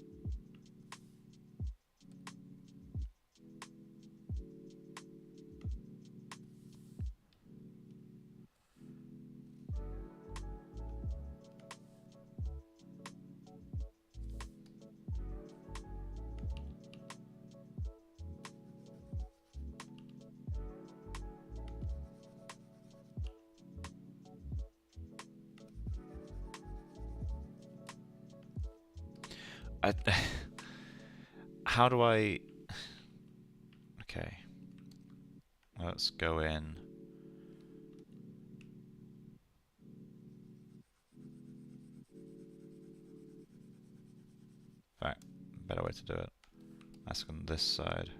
Speaker 1: How do I... Okay. Let's go in. In fact, better way to do it. Mask on this side.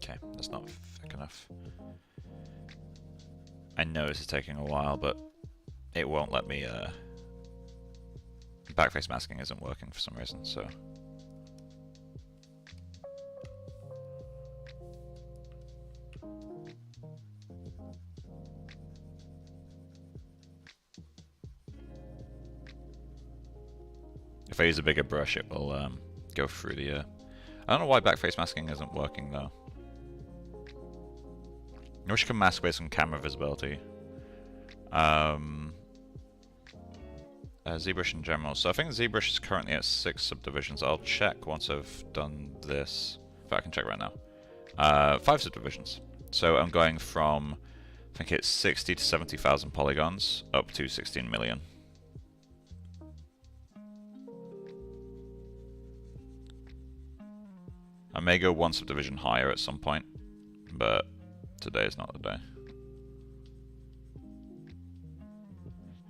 Speaker 1: Okay, that's not thick enough. I know this is taking a while, but it won't let me. Backface masking isn't working for some reason, so. If I use a bigger brush, it will go through the. I don't know why backface masking isn't working though. I wish you could mask based on camera visibility. ZBrush in general. So I think ZBrush is currently at 6 subdivisions. I'll check once I've done this. In fact, I can check right now. 5 subdivisions. So I'm going from, I think it's 60 to 70,000 polygons up to 16 million. I may go 1 subdivision higher at some point, but today is not the day.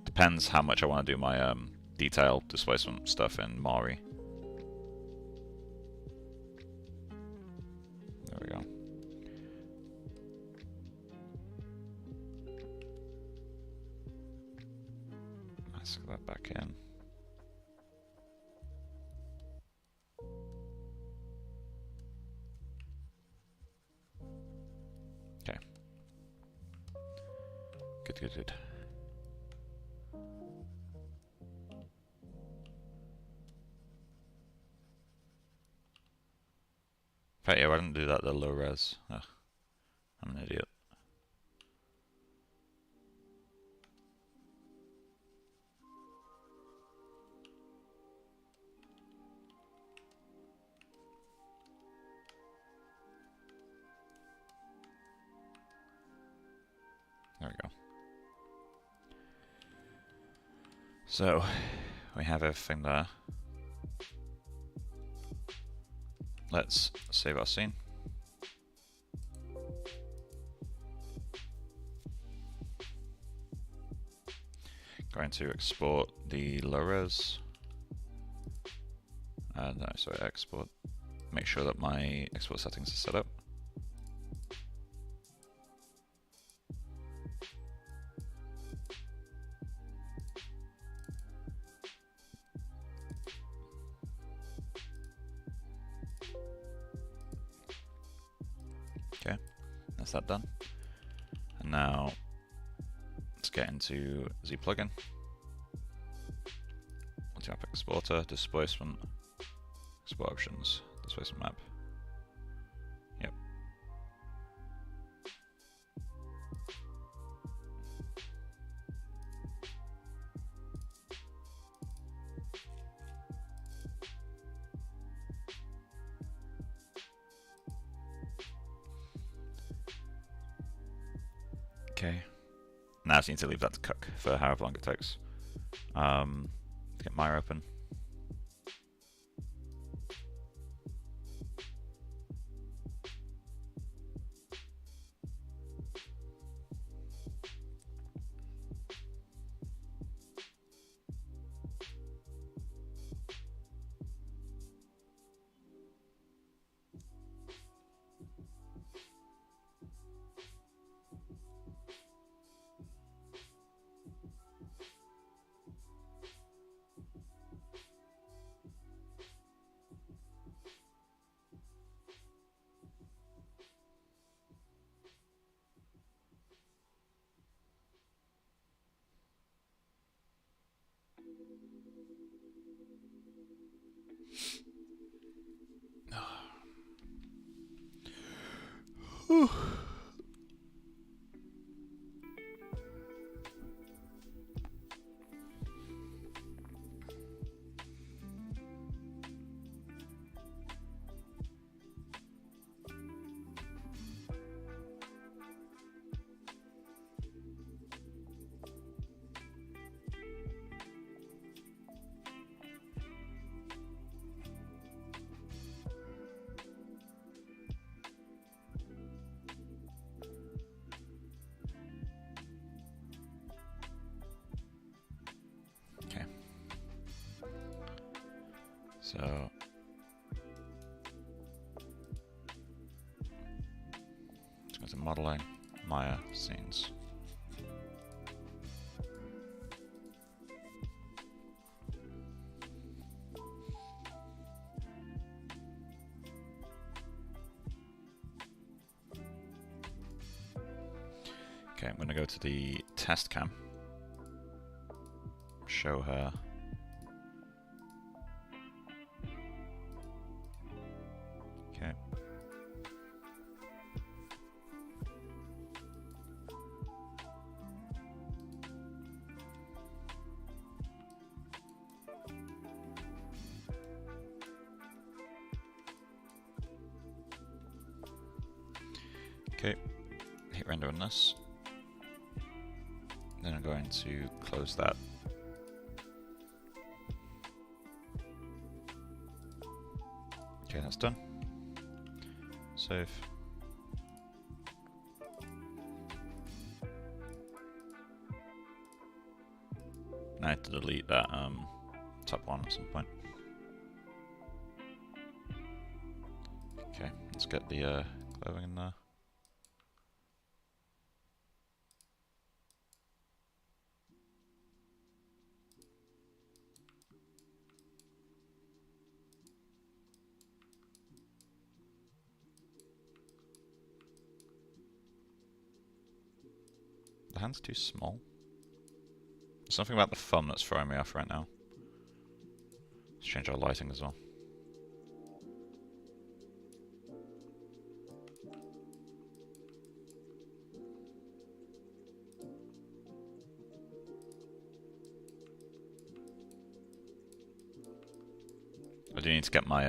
Speaker 1: Depends how much I want to do my detail displacement stuff in Mari. There we go. Let's get that back in. Okay. Good. In fact, yeah, I didn't do that, the low res. Ugh, I'm an idiot. There we go. So, we have everything there. Let's save our scene. Going to export the low res. No, sorry, export. Make sure that my export settings are set up. Okay, that's that done. And now let's get into Z plugin. Multi-map exporter, displacement, export options, displacement map. Yep. Okay. Now I just need to leave that to cook for however long it takes. Get Mire open. So let's go to modeling, Maya, scenes. Okay, I'm going to go to the test cam. Show her. Okay. Okay, hit render on this. Then I'm going to close that. Okay, that's done. Save. Now I have to delete that top one at some point. Okay, let's get the clothing in there. The hand's too small. There's something about the thumb that's throwing me off right now. Let's change our lighting as well. I do need to get my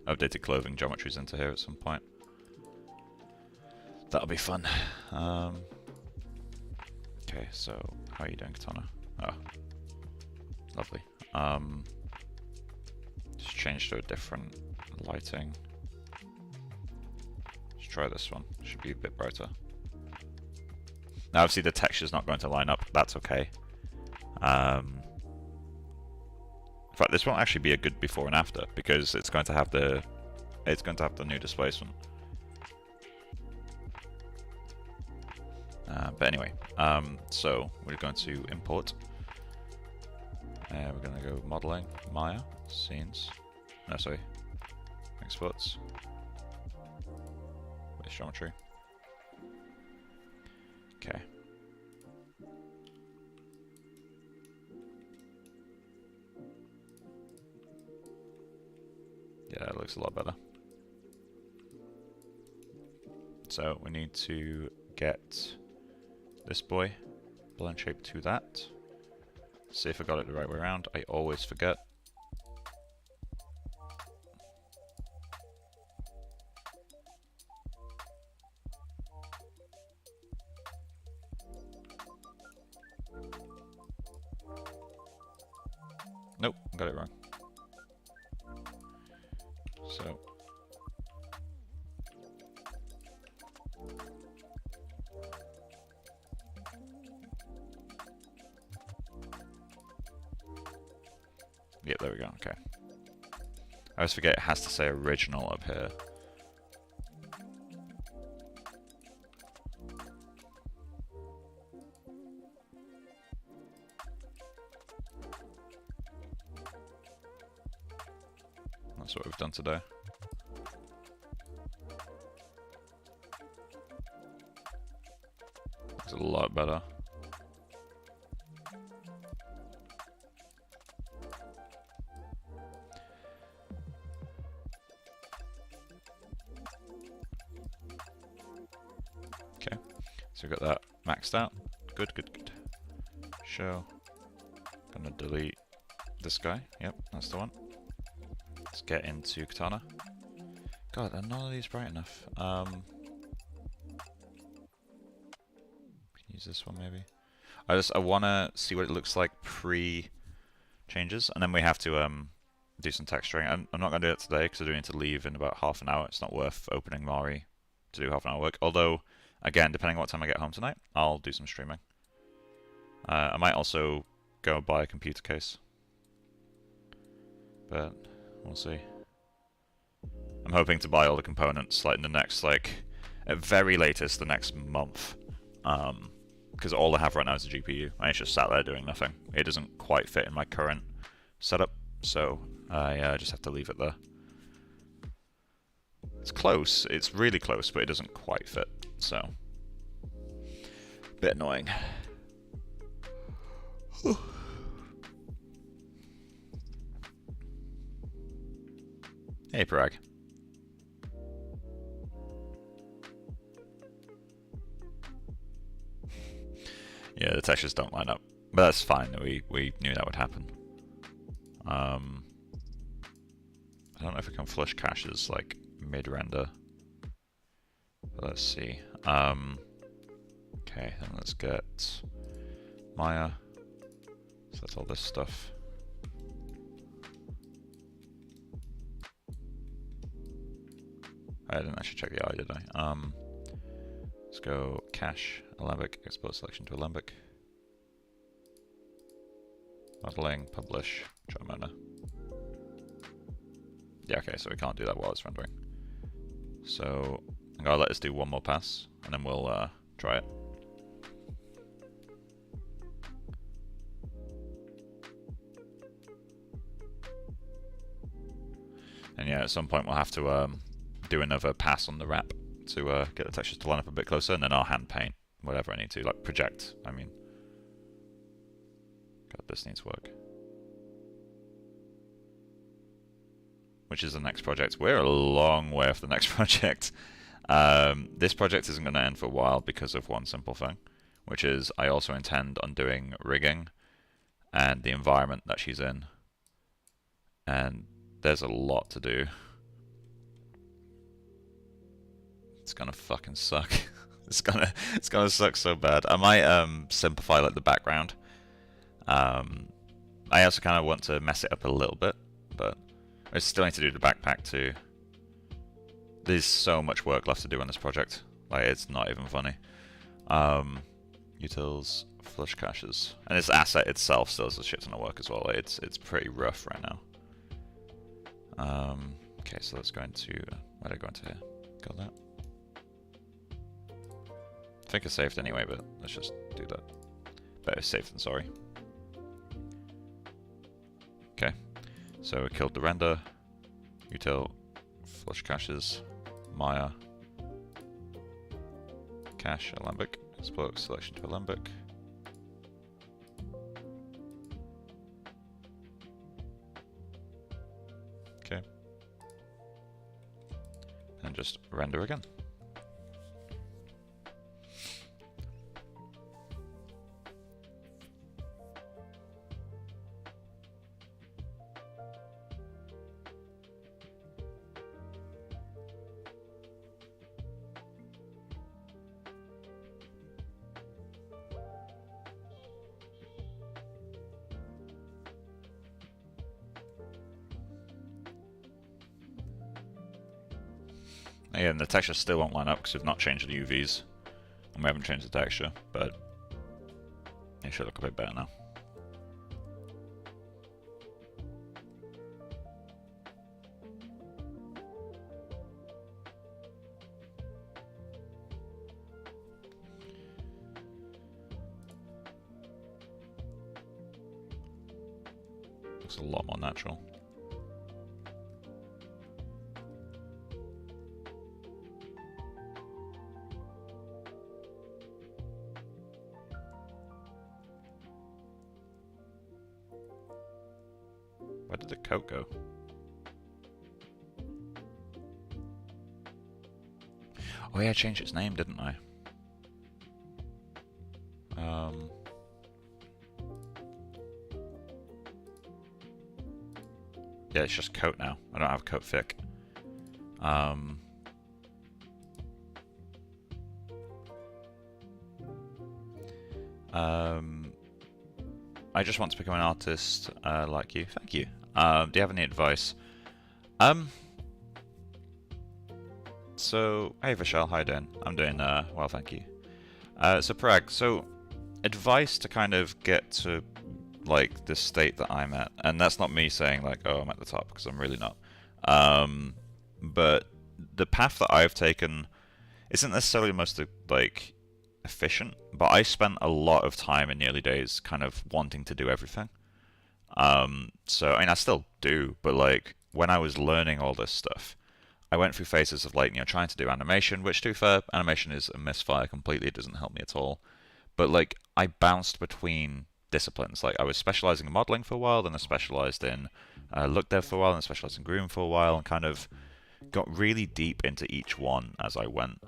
Speaker 1: updated clothing geometries into here at some point. That'll be fun. Okay, so how are you doing, Katana? Oh, lovely. Just change to a different lighting. Let's try this one. Should be a bit brighter. Now, obviously, the texture's not going to line up. That's okay. In fact, this won't actually be a good before and after because it's going to have the new displacement. But anyway, so we're going to import. We're going to go modeling, Maya, scenes. No, sorry, exports, base geometry. Okay. Yeah, it looks a lot better. So we need to get this boy blend shape to that. See if I got it the right way around. I always forget. Nope, got it wrong. So yep, there we go, okay. I always forget it has to say original up here. That's what we've done today. Looks a lot better. Okay, so we've got that maxed out. Good, good, good. Show. Gonna delete this guy. Yep, that's the one. Let's get into Katana. God, are none of these bright enough? Can use this one maybe. I wanna see what it looks like pre-changes, and then we have to do some texturing. I'm not gonna do it today because I do need to leave in about half an hour. It's not worth opening Mari to do half an hour work. Although, again, depending on what time I get home tonight, I'll do some streaming. I might also go buy a computer case, but we'll see. I'm hoping to buy all the components like in the next, like, at very latest, the next month. Because all I have right now is a GPU. It's just sat there doing nothing. It doesn't quite fit in my current setup, so I just have to leave it there. It's close. It's really close, but it doesn't quite fit. So, Bit annoying. Hey, Parag. Yeah, the textures don't line up, but that's fine. We knew that would happen. I don't know if we can flush caches like mid-render. Let's see. Okay, then let's get Maya. So that's all this stuff. I didn't actually check the eye, did I? Let's go cache, Alembic, export selection to Alembic. Modeling, publish, Trimona. Yeah, okay, so we can't do that while it's rendering. So I'm gonna let us do one more pass, and then we'll try it. And yeah, at some point we'll have to do another pass on the wrap to get the textures to line up a bit closer, and then I'll hand paint whatever I need to, like project, I mean. God, this needs work. Which is the next project? We're a long way off the next project. This project isn't going to end for a while because of one simple thing, which is I also intend on doing rigging and the environment that she's in. And there's a lot to do. It's gonna fucking suck. it's gonna suck so bad. I might simplify like the background. I also kind of want to mess it up a little bit, but I still need to do the backpack too. There's so much work left to do on this project. Like, it's not even funny. Utils, flush caches, and this asset itself still has a shit ton of work as well. Like, it's pretty rough right now. Okay, so let's go into where did I go into here? Got that. I think it's saved anyway, but let's just do that. Better safe than sorry. Okay, so we killed the render, util, flush caches, Maya, cache, Alembic, export selection to Alembic. Okay, and just render again. Again, the texture still won't line up because we've not changed the UVs, and we haven't changed the texture, but it should look a bit better now. Looks a lot more natural. Where did the coat go? Oh yeah, I changed its name, didn't I? Yeah, it's just coat now. I don't have coat thick. I just want to become an artist like you. Thank you. Do you have any advice? So, hey Vishal, how you doing? I'm doing well, thank you. So Parag, so advice to kind of get to like the state that I'm at, and that's not me saying like, oh, I'm at the top, because I'm really not. But the path that I've taken isn't necessarily the most like efficient, but I spent a lot of time in the early days kind of wanting to do everything. So I mean, I still do, but like when I was learning all this stuff, I went through phases of like, you know, trying to do animation, which to be fair, animation is a misfire completely. It doesn't help me at all. but like I bounced between disciplines. Like I was specializing in modeling for a while, then I specialized in look dev for a while, and I specialized in groom for a while, and kind of got really deep into each one as I went.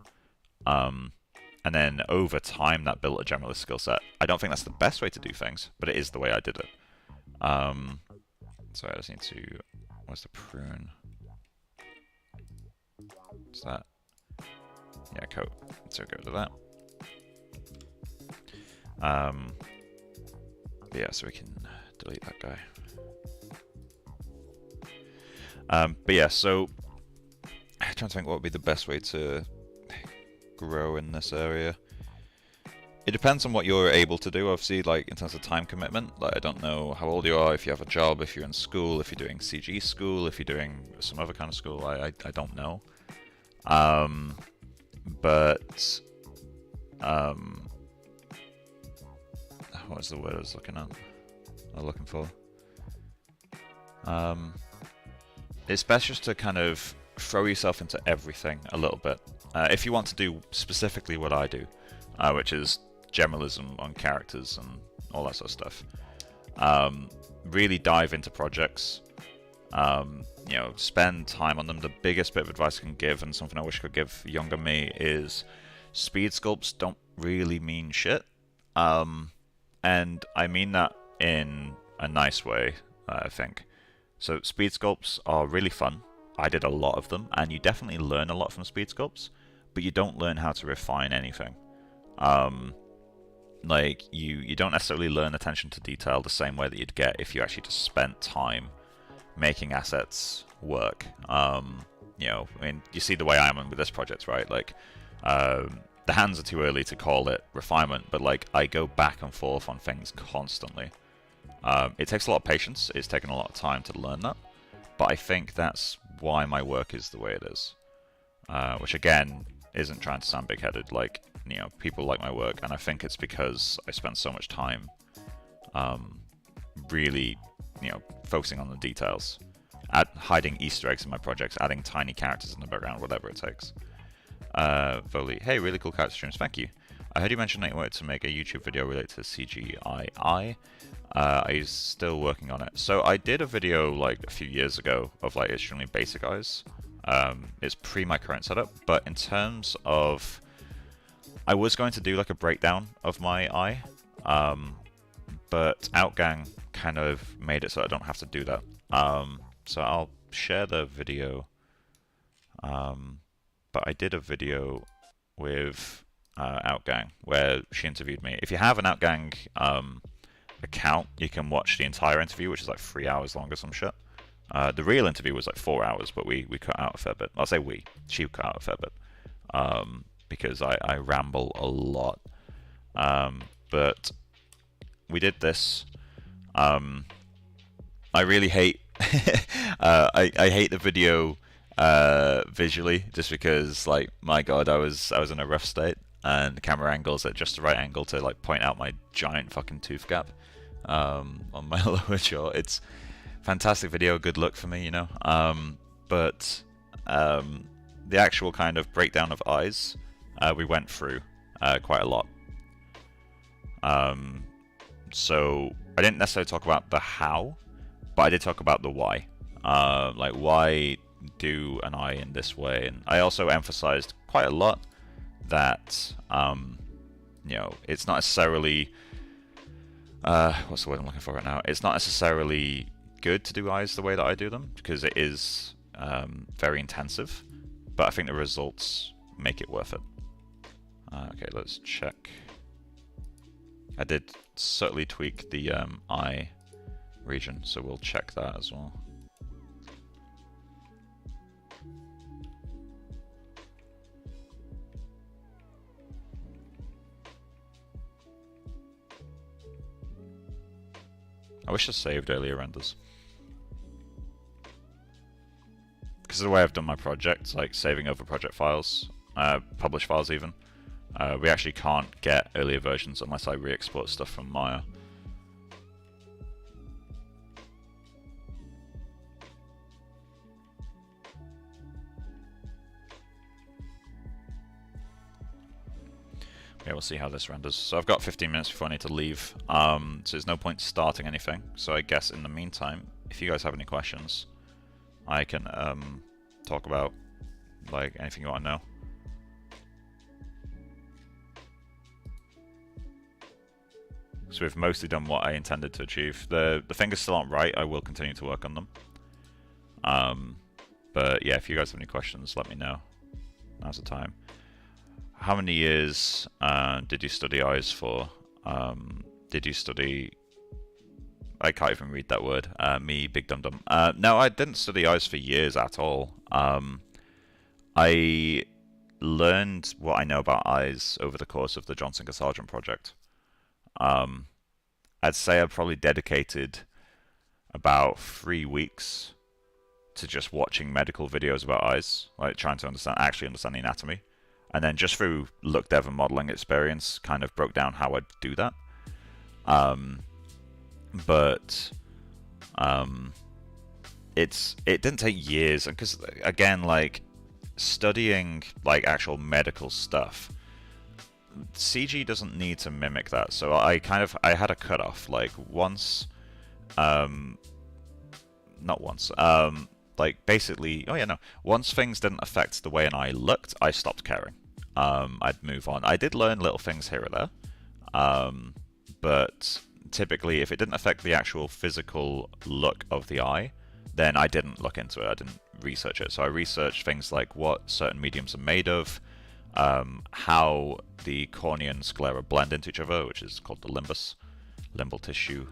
Speaker 1: Um, and then over time, that built a generalist skill set. I don't think that's the best way to do things, but it is the way I did it. So I just need to. Where's the prune? What's that? Yeah, coat. So go to that. But yeah, so we can delete that guy. But yeah, so I'm trying to think what would be the best way to grow in this area. It depends on what you're able to do, obviously, like in terms of time commitment. Like I don't know how old you are, if you have a job, if you're in school, if you're doing CG school, if you're doing some other kind of school. I don't know. What's the word I was looking at? Or looking for? It's best just to kind of throw yourself into everything a little bit. If you want to do specifically what I do, which is generalism on characters and all that sort of stuff. Really dive into projects. You know, spend time on them. The biggest bit of advice I can give, and something I wish I could give younger me, is speed sculpts don't really mean shit. And I mean that in a nice way, I think. So speed sculpts are really fun. I did a lot of them, and you definitely learn a lot from speed sculpts, but you don't learn how to refine anything. Like you don't necessarily learn attention to detail the same way that you'd get if you actually just spent time making assets work. You know, I mean, you see the way I am with this project, right? Like, the hands are too early to call it refinement, but like I go back and forth on things constantly. It takes a lot of patience. It's taken a lot of time to learn that, but I think that's why my work is the way it is. Which again isn't trying to sound big-headed. Like, you know, people like my work, and I think it's because I spend so much time, really, you know, focusing on the details, hiding Easter eggs in my projects, adding tiny characters in the background, whatever it takes. Volley, hey, really cool character streams, thank you. I heard you mention that you wanted to make a YouTube video related to CGI. Are you still working on it? So I did a video like a few years ago of like extremely basic eyes. It's pre my current setup, but in terms of, I was going to do like a breakdown of my eye, but Outgang kind of made it so I don't have to do that. So I'll share the video. But I did a video with Outgang where she interviewed me. If you have an Outgang account, you can watch the entire interview, which is like 3 hours long or some shit. The real interview was like 4 hours, but we cut out a fair bit. I'll say she cut out a fair bit, because I ramble a lot. But we did this. I really hate I hate the video visually, just because, like, my god, I was in a rough state, and the camera angles at just the right angle to like point out my giant fucking tooth gap on my lower jaw. It's fantastic video, good look for me, you know. But the actual kind of breakdown of eyes, we went through quite a lot. So I didn't necessarily talk about the how, but I did talk about the why. Like, why do an eye in this way? And I also emphasized quite a lot that, you know, it's not necessarily, what's the word I'm looking for right now? It's not necessarily good to do eyes the way that I do them, because it is very intensive, but I think the results make it worth it. Okay, let's check. I did subtly tweak the eye region, so we'll check that as well. I wish I saved earlier renders. Because of the way I've done my project, like saving over project files, publish files even, we actually can't get earlier versions unless I re-export stuff from Maya. yeah, we'll see how this renders. So I've got 15 minutes before I need to leave. So there's no point starting anything. So I guess in the meantime, if you guys have any questions, I can talk about like anything you want to know. So we've mostly done what I intended to achieve. The fingers still aren't right. I will continue to work on them. But yeah, if you guys have any questions, let me know. Now's the time. How many years did you study eyes for? Did you study... I can't even read that word. Me, big dum dum. No, I didn't study eyes for years at all. I learned what I know about eyes over the course of the John Singer Sargent project. I'd say I probably dedicated about 3 weeks to just watching medical videos about eyes, like trying to actually understand the anatomy. And then just through look dev and modeling experience, kind of broke down how I'd do that. It didn't take years, because again, like studying like actual medical stuff, CG doesn't need to mimic that. So I had a cutoff, like once, not once, like basically, once things didn't affect the way an eye looked, I stopped caring. I'd move on. I did learn little things here or there, but typically if it didn't affect the actual physical look of the eye, then I didn't look into it, I didn't research it. So I researched things like what certain mediums are made of, how the cornea and sclera blend into each other, which is called the limbal tissue.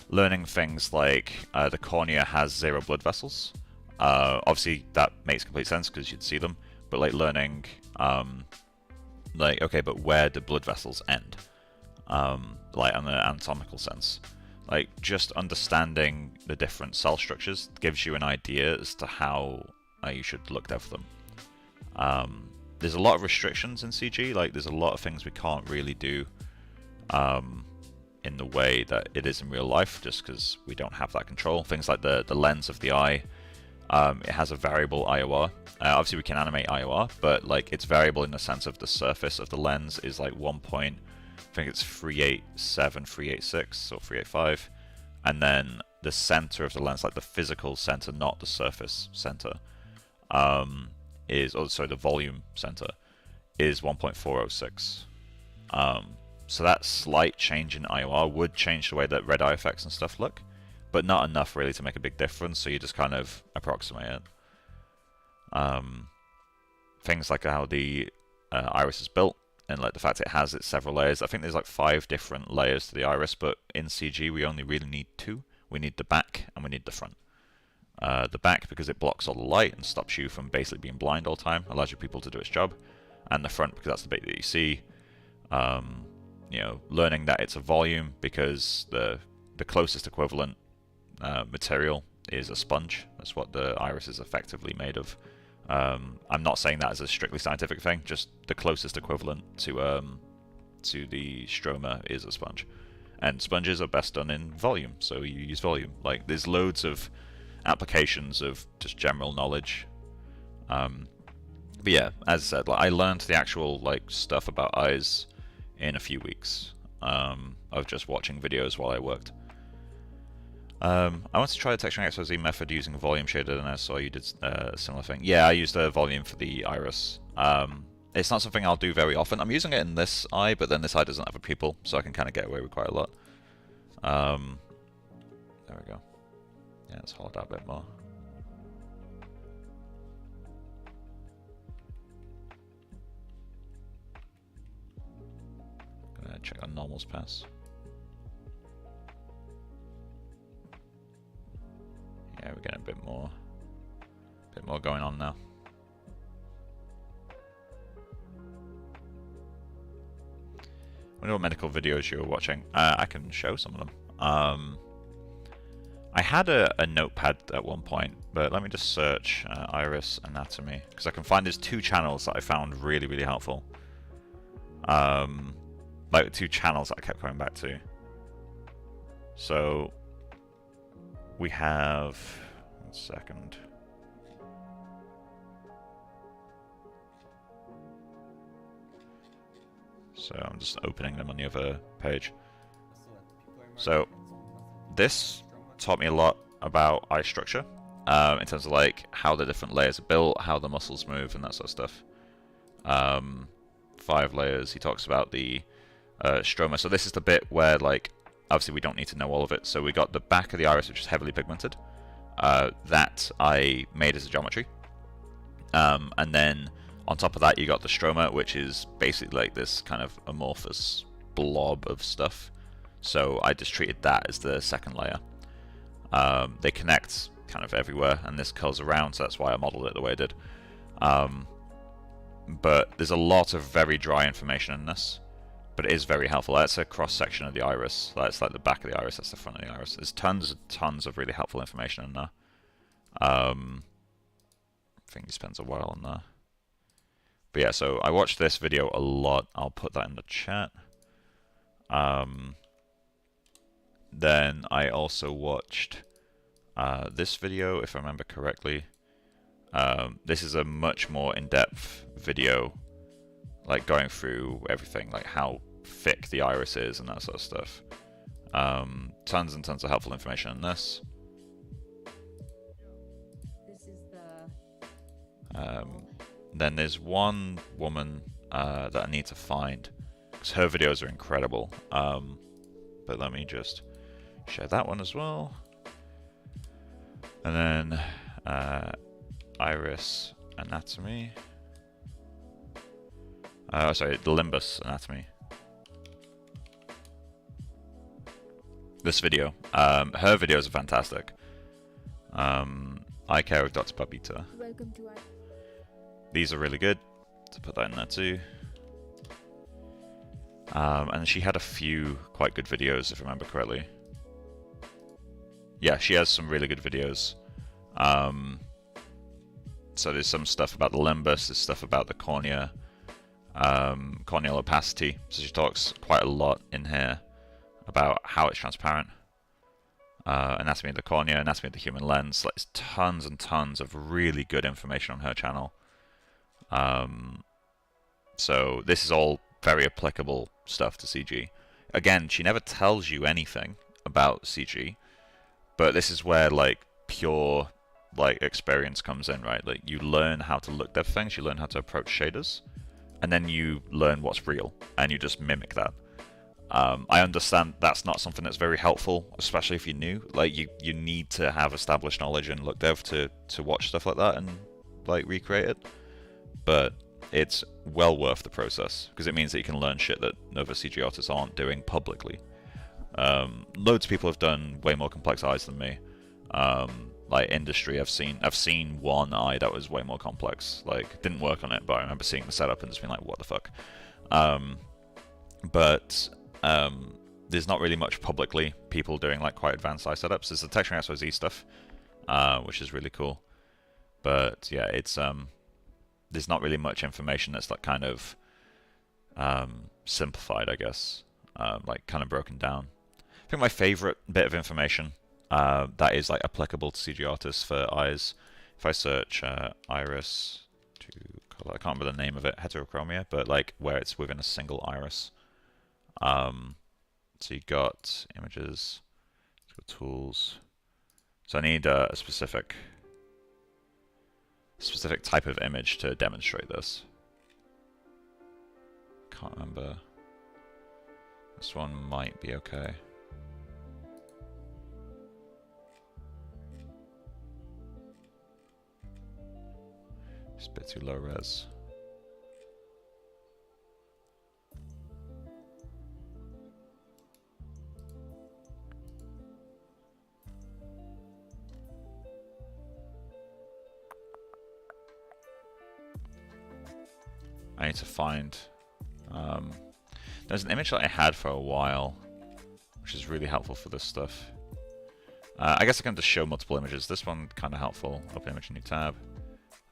Speaker 1: Learning things like the cornea has 0 blood vessels. Obviously that makes complete sense because you'd see them, but like learning like, okay, but where do blood vessels end? Like in an anatomical sense. Like just understanding the different cell structures gives you an idea as to how you should look at them. There's a lot of restrictions in CG, like there's a lot of things we can't really do in the way that it is in real life, just because we don't have that control. Things like the lens of the eye, it has a variable IOR. Obviously we can animate IOR, but like it's variable in the sense of the surface of the lens is like 387, 386 or 385, and then the center of the lens, like the physical center, not the surface center, is also the volume center is 1.406. So that slight change in IOR would change the way that red eye effects and stuff look, but not enough really to make a big difference, so you just kind of approximate it. Things like how the iris is built, and like the fact it has its several layers. I think there's like 5 different layers to the iris, but in CG we only really need 2. We need the back and we need the front. The back because it blocks all the light and stops you from basically being blind all the time, allows your pupil to do its job, and the front because that's the bit that you see. Learning that it's a volume because the closest equivalent material is a sponge. That's what the iris is effectively made of. I'm not saying that as a strictly scientific thing, just the closest equivalent to the stroma is a sponge. And sponges are best done in volume, so you use volume. Like, there's loads of applications of just general knowledge. But yeah, as I said, like, I learned the actual like stuff about eyes in a few weeks of just watching videos while I worked. I want to try the texturing XYZ method using a volume shader, and I saw you did a similar thing. Yeah, I used a volume for the iris. It's not something I'll do very often. I'm using it in this eye, but then this eye doesn't have a pupil, so I can kind of get away with quite a lot. There we go. Yeah, let's hold that a bit more. Gonna check on normals pass. Yeah, we're getting a bit more going on now. I wonder what medical videos you were watching. I can show some of them. I had a notepad at one point, but let me just search iris anatomy, because I can find there's 2 channels that I found really, really helpful. Like 2 channels that I kept going back to. So we have, 1 second. So I'm just opening them on the other page. So this taught me a lot about eye structure, in terms of like how the different layers are built, how the muscles move, and that sort of stuff. 5 layers. He talks about the stroma. So this is the bit where, like, obviously we don't need to know all of it. So we got the back of the iris, which is heavily pigmented. That I made as a geometry. And then on top of that, you got the stroma, which is basically like this kind of amorphous blob of stuff. So I just treated that as the second layer. They connect kind of everywhere, and this curls around, so that's why I modeled it the way I did. But there's a lot of very dry information in this, but it is very helpful. That's a cross-section of the iris. That's like the back of the iris, that's the front of the iris. There's tons of really helpful information in there. I think he spends a while on there. But yeah, so I watched this video a lot. I'll put that in the chat. Then I also watched this video, if I remember correctly. This is a much more in-depth video, like going through everything, like how thick the iris is and that sort of stuff. Tons and tons of helpful information in this. Then there's one woman that I need to find, because her videos are incredible. But let me just share that one as well. And then iris anatomy. Sorry, the limbus anatomy. This video. Her videos are fantastic. Eye care with Dr. Babita.
Speaker 2: Welcome to
Speaker 1: These are really good. To put that in there too. And she had a few quite good videos, if I remember correctly. Yeah, she has some really good videos. So there's some stuff about the limbus, there's stuff about the cornea, corneal opacity. So she talks quite a lot in here about how it's transparent. Anatomy of the cornea, anatomy of the human lens. Like, there's tons and tons of really good information on her channel. So this is all very applicable stuff to CG. Again, she never tells you anything about CG, but this is where like pure like experience comes in, right? Like you learn how to look at things, you learn how to approach shaders, and then you learn what's real, and you just mimic that. I understand that's not something that's very helpful, especially if you're new. Like you need to have established knowledge and look dev to watch stuff like that and like recreate it. But it's well worth the process, because it means that you can learn shit that other CG artists aren't doing publicly. Loads of people have done way more complex eyes than me. Like industry, I've seen one eye that was way more complex. Like, didn't work on it, but I remember seeing the setup and just being like, what the fuck. There's not really much publicly people doing like quite advanced eye setups. There's the texturing XYZ stuff, which is really cool. But yeah, it's there's not really much information that's like kind of simplified, I guess, like kind of broken down. I think my favorite bit of information that is like applicable to CG artists for eyes, if I search iris to color, I can't remember the name of it, heterochromia, but like where it's within a single iris. So you got images, got tools. So I need a specific type of image to demonstrate this. Can't remember. This one might be okay. It's a bit too low res. I need to find... there's an image that I had for a while, which is really helpful for this stuff. I guess I can just show multiple images. This one kind of helpful. Open image, new tab.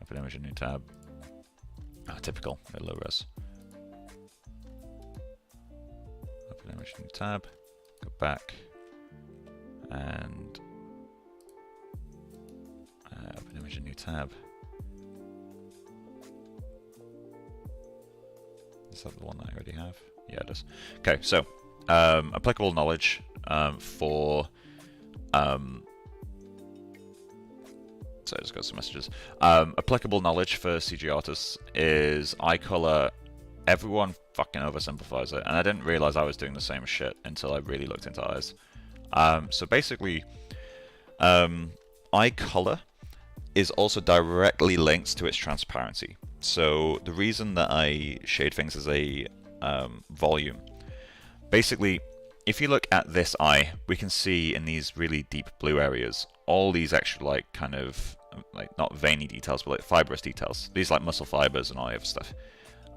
Speaker 1: Open image, new tab. Typical, very low res. Open image, new tab. Go back. And... open image, new tab. Is that the one that I already have? Yeah, it does. Okay, so applicable knowledge for so I just got some messages. Applicable knowledge for CG artists is eye color. Everyone fucking oversimplifies it, and I didn't realize I was doing the same shit until I really looked into eyes. So basically, eye color is also directly linked to its transparency. So the reason that I shade things as a volume, basically, if you look at this eye, we can see in these really deep blue areas all these extra like kind of like not veiny details, but like fibrous details. These like muscle fibers and all the other stuff.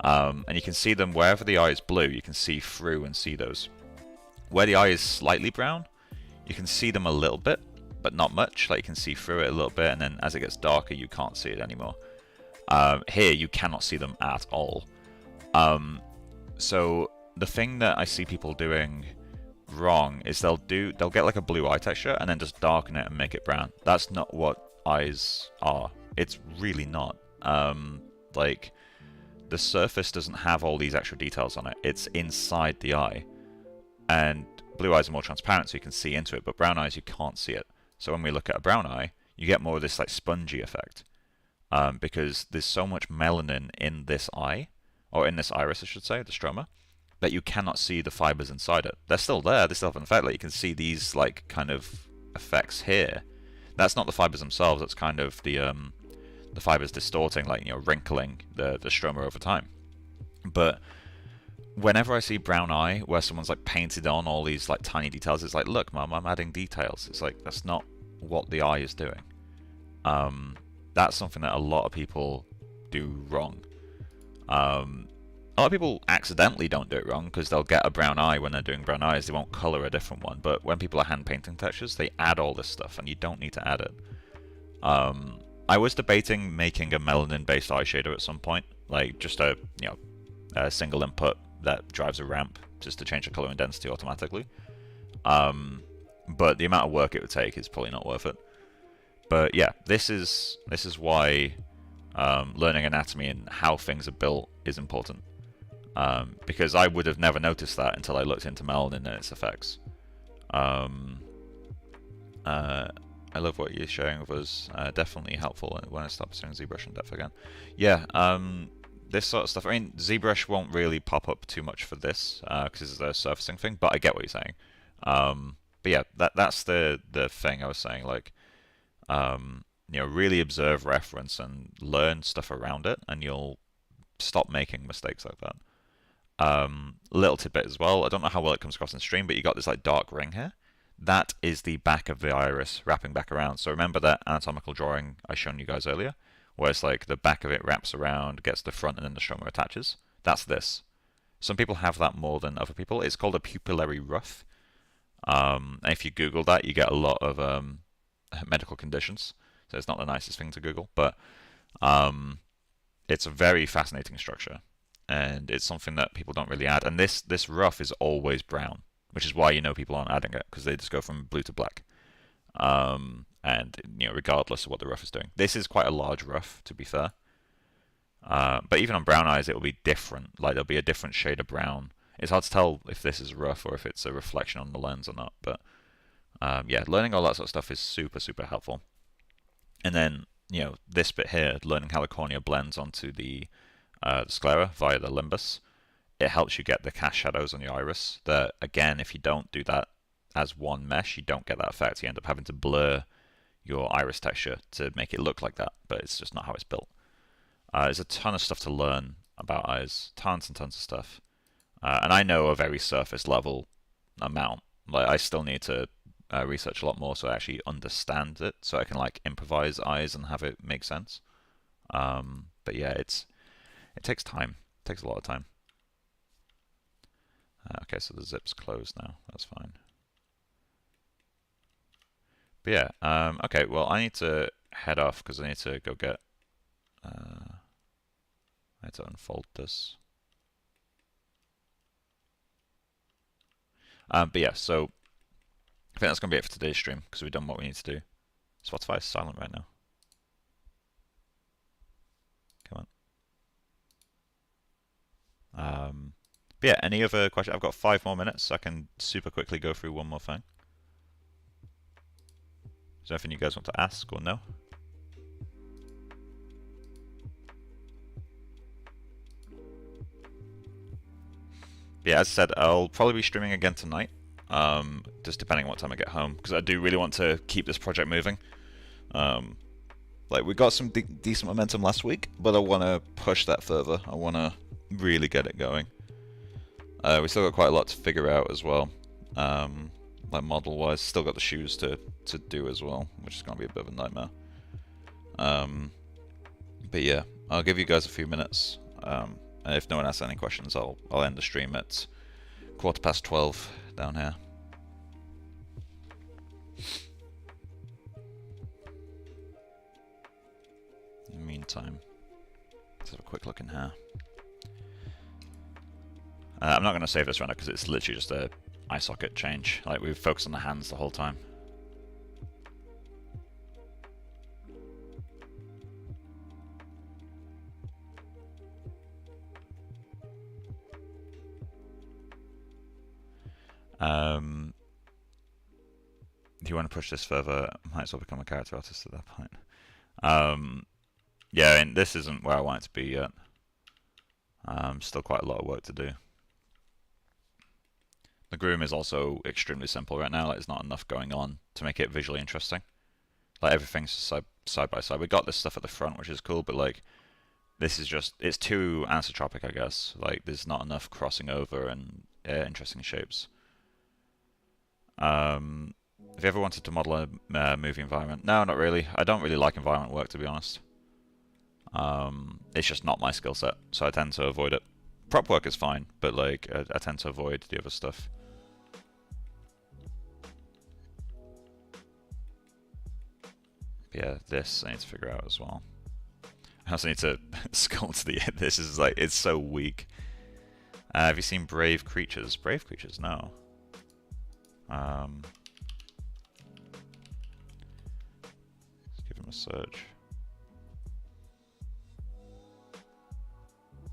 Speaker 1: And you can see them wherever the eye is blue. You can see through and see those. Where the eye is slightly brown, you can see them a little bit, but not much. Like you can see through it a little bit, and then as it gets darker, you can't see it anymore. Here, you cannot see them at all. So the thing that I see people doing wrong is they'll get like a blue eye texture and then just darken it and make it brown. That's not what eyes are. It's really not. Like the surface doesn't have all these extra details on it. It's inside the eye, and blue eyes are more transparent, so you can see into it. But brown eyes, you can't see it. So when we look at a brown eye, you get more of this like spongy effect, because there's so much melanin in this eye, or in this iris, I should say, the stroma, that you cannot see the fibers inside it. They're still there. They still have an effect. Like you can see these like kind of effects here. That's not the fibers themselves. That's kind of the fibers distorting, like wrinkling the stroma over time. But whenever I see brown eye where someone's like painted on all these like tiny details, it's like, look, mum, I'm adding details. It's like that's not what the eye is doing. That's something that a lot of people do wrong. A lot of people accidentally don't do it wrong because they'll get a brown eye when they're doing brown eyes. They won't color a different one. But when people are hand painting textures, they add all this stuff, and you don't need to add it. I was debating making a melanin-based eye shader at some point, like just a single input that drives a ramp just to change the color and density automatically. But the amount of work it would take is probably not worth it. But yeah, this is why learning anatomy and how things are built is important. Because I would have never noticed that until I looked into melanin and its effects. I love what you're sharing with us. Definitely helpful when I start pursuing ZBrush in depth again. Yeah, this sort of stuff. I mean, ZBrush won't really pop up too much for this because it's a surfacing thing. But I get what you're saying. But yeah, that's the thing I was saying. Like, really observe reference and learn stuff around it, and you'll stop making mistakes like that. Little tidbit as well. I don't know how well it comes across in stream, but you got this like dark ring here. That is the back of the iris wrapping back around. So remember that anatomical drawing I shown you guys earlier, where it's like the back of it wraps around, gets to the front, and then the stroma attaches. That's this. Some people have that more than other people. It's called a pupillary ruff. And if you Google that, you get a lot of medical conditions. So it's not the nicest thing to Google, but it's a very fascinating structure, and it's something that people don't really add. And this ruff is always brown, which is why people aren't adding it, because they just go from blue to black. And regardless of what the ruff is doing, this is quite a large ruff, to be fair. But even on brown eyes, it will be different. Like there'll be a different shade of brown. It's hard to tell if this is rough or if it's a reflection on the lens or not. But yeah, learning all that sort of stuff is super, super helpful. And then this bit here, learning how the cornea blends onto the sclera via the limbus, it helps you get the cast shadows on your iris. That again, if you don't do that as one mesh, you don't get that effect. You end up having to blur your iris texture to make it look like that, but it's just not how it's built. There's a ton of stuff to learn about eyes, tons and tons of stuff. And I know a very surface level amount. Like I still need to research a lot more so I actually understand it, so I can like improvise eyes and have it make sense. But yeah, it takes time. It takes a lot of time. Okay, so the zip's closed now. That's fine. But yeah, okay. Well, I need to head off because I need to go get. I need to unfold this. But yeah, so I think that's going to be it for today's stream because we've done what we need to do. Spotify is silent right now. Come on. But yeah, any other questions? I've got 5 more minutes, so I can super quickly go through one more thing. Is there anything you guys want to ask or no? Yeah, as I said, I'll probably be streaming again tonight, just depending on what time I get home, because I do really want to keep this project moving. Like, we got some decent momentum last week, but I want to push that further. I want to really get it going. We still got quite a lot to figure out as well, like model-wise. Still got the shoes to do as well, which is going to be a bit of a nightmare. But yeah, I'll give you guys a few minutes. And if no one asks any questions, I'll end the stream at 12:15 down here. In the meantime, let's have a quick look in here. I'm not going to save this render because it's literally just a eye socket change. Like, we've focused on the hands the whole time. If you want to push this further, might as well become a character artist at that point. Yeah, and this isn't where I want it to be yet. Still quite a lot of work to do. The groom is also extremely simple right now. Like, there's not enough going on to make it visually interesting. Like, everything's side by side. We got this stuff at the front, which is cool, but like, this is just, it's too anisotropic, I guess. Like, there's not enough crossing over and interesting shapes. Have you ever wanted to model a movie environment? No, not really. I don't really like environment work, to be honest. It's just not my skill set, so I tend to avoid it. Prop work is fine, but like, I tend to avoid the other stuff. Yeah, this I need to figure out as well. I also need to sculpt this is like, it's so weak. Have you seen Brave Creatures? Brave Creatures? No. Let's give him a search.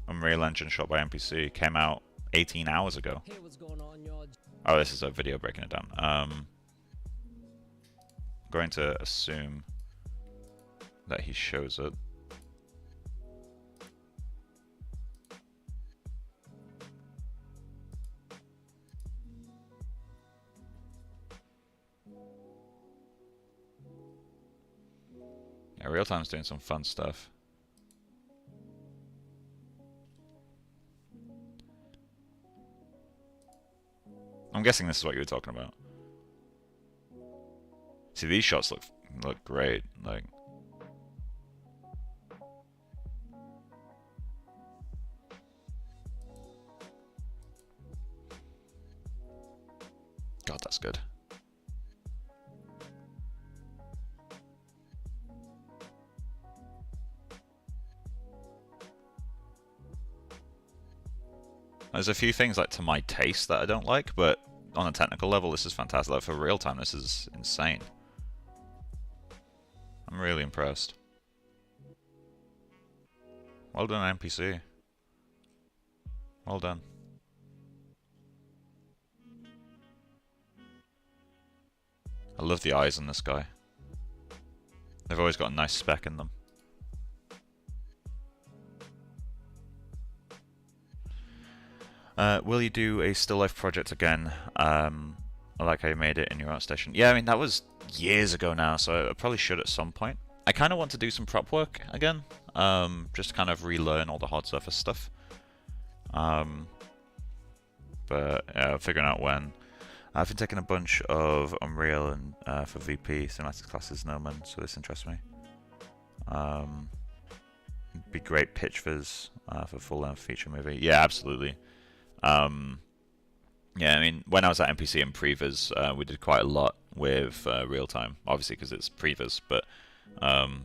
Speaker 1: Unreal Engine shot by NPC came out 18 hours ago.
Speaker 2: Hey, what's going on, y'all?
Speaker 1: Oh, this is a video breaking it down. I'm going to assume that he shows it. Yeah, Real Time's doing some fun stuff. I'm guessing this is what you were talking about. See, these shots look great. Like, God, that's good. There's a few things like to my taste that I don't like, but on a technical level, this is fantastic. Like, for real time, this is insane. I'm really impressed. Well done, NPC. Well done. I love the eyes on this guy. They've always got a nice speck in them. Will you do a still life project again? I like how you made it in your art station. Yeah, I mean, that was years ago now, so I probably should at some point. I kind of want to do some prop work again, just to kind of relearn all the hard surface stuff. But yeah, figuring out when. I've been taking a bunch of Unreal and for VP cinematics classes, Noman, so this interests me. It'd be great pitch viz for full-length feature movie. Yeah, absolutely. Yeah, I mean, when I was at NPC and Previs, we did quite a lot with real time, obviously because it's Previs, but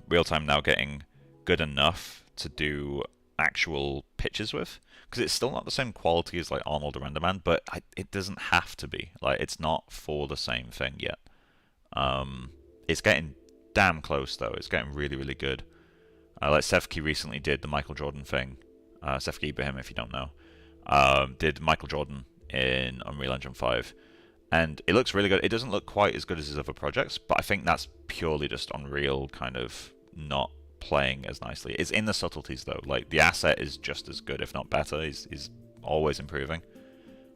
Speaker 1: real time now getting good enough to do actual pitches with, because it's still not the same quality as like Arnold or RenderMan, but it doesn't have to be. Like, it's not for the same thing yet. It's getting damn close though. It's getting really, really good. Like Sefki recently did the Michael Jordan thing. Sefki Ibrahim, if you don't know. did Michael Jordan in Unreal Engine 5, and it looks really good. It doesn't look quite as good as his other projects, but I think that's purely just Unreal kind of not playing as nicely. It's in the subtleties though. Like the asset is just as good, if not better. He's always improving.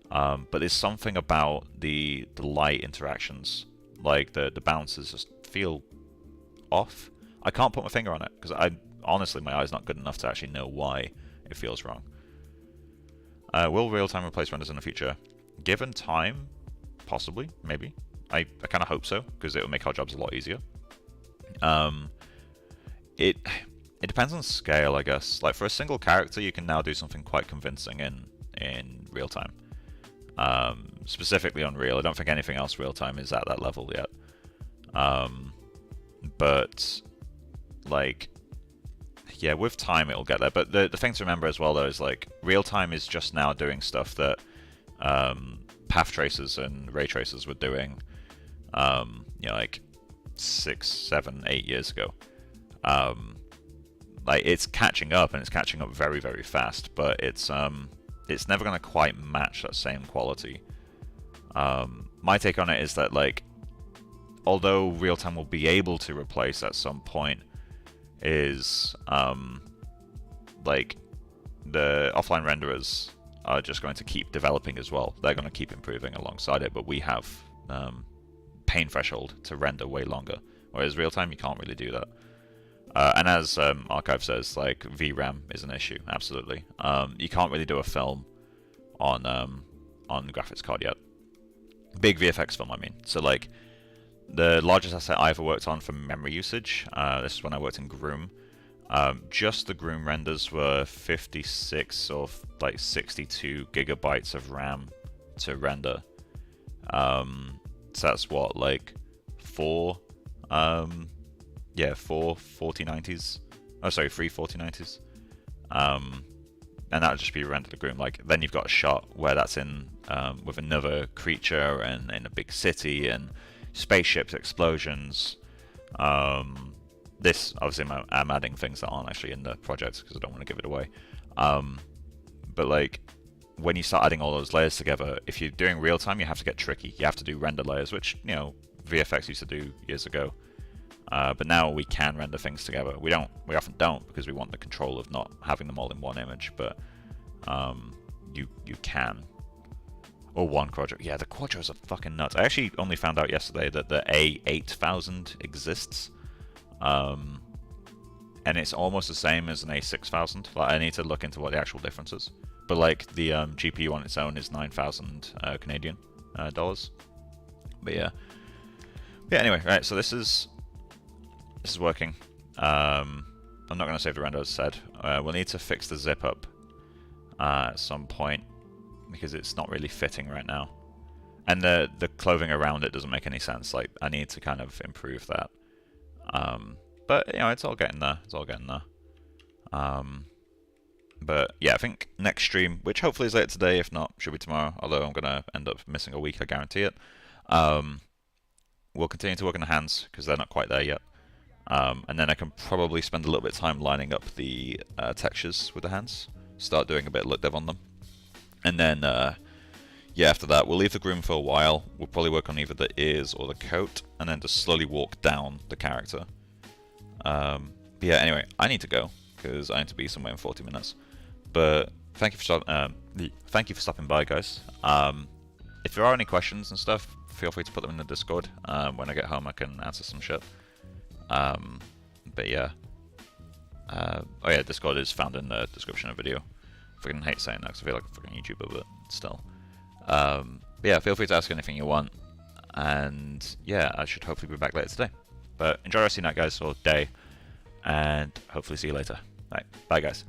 Speaker 1: But there's something about the light interactions, like the bounces just feel off. I can't put my finger on it because honestly my eye's not good enough to actually know why it feels wrong. Will real-time replace renders in the future? Given time, possibly, maybe. I kind of hope so, because it will make our jobs a lot easier. It depends on scale, I guess. Like for a single character, you can now do something quite convincing in real time. Specifically on Unreal, I don't think anything else real time is at that level yet. But like, yeah, with time it'll get there. But the thing to remember as well though is like real time is just now doing stuff that path tracers and ray tracers were doing, you know, like 6, 7, 8 years ago. Like it's catching up, and it's catching up very, very fast. But it's never going to quite match that same quality. My take on it is that like, although real time will be able to replace at some point, is like the offline renderers are just going to keep developing as well. They're going to keep improving alongside it, but we have pain threshold to render way longer, whereas real time you can't really do that. And as Archive says, like VRAM is an issue, absolutely. You can't really do a film on the graphics card yet. Big VFX film, I mean. So like the largest asset I ever worked on for memory usage, this is when I worked in Groom. Just the Groom renders were 56 or like 62 gigabytes of RAM to render. So that's what, like four 4090s. Oh, sorry, 3 4090s. And that would just be rendered to Groom. Like then you've got a shot where that's in with another creature and in a big city and spaceships, explosions. This obviously I'm adding things that aren't actually in the project because I don't want to give it away. But like when you start adding all those layers together, if you're doing real time, you have to get tricky. You have to do render layers, which you know VFX used to do years ago. But now we can render things together. We often don't because we want the control of not having them all in one image. But you can. Or one quadro. Yeah, the quadros are fucking nuts. I actually only found out yesterday that the A8000 exists. And it's almost the same as an A6000. Like, I need to look into what the actual difference is. But like the GPU on its own is 9,000 Canadian dollars. But yeah. Yeah. Anyway, right. So this is working. I'm not going to save the render as I said. We'll need to fix the zip up at some point because it's not really fitting right now, and the clothing around it doesn't make any sense. Like I need to kind of improve that. But you know, it's all getting there. It's all getting there. But yeah, I think next stream, which hopefully is later today, if not, should be tomorrow. Although I'm gonna end up missing a week, I guarantee it. We'll continue to work on the hands because they're not quite there yet. And then I can probably spend a little bit of time lining up the textures with the hands. Start doing a bit of look dev on them. And then, yeah, after that, we'll leave the groom for a while. We'll probably work on either the ears or the coat, and then just slowly walk down the character. But yeah, anyway, I need to go, because I need to be somewhere in 40 minutes. But thank you for stopping by, guys. If there are any questions and stuff, feel free to put them in the Discord. When I get home, I can answer some shit. But yeah. Oh yeah, Discord is found in the description of the video. I fucking hate saying that because I feel like a fucking YouTuber, but still. But yeah, feel free to ask anything you want. And yeah, I should hopefully be back later today. But enjoy the rest of your night, guys, or day. And hopefully see you later. Right, bye, guys.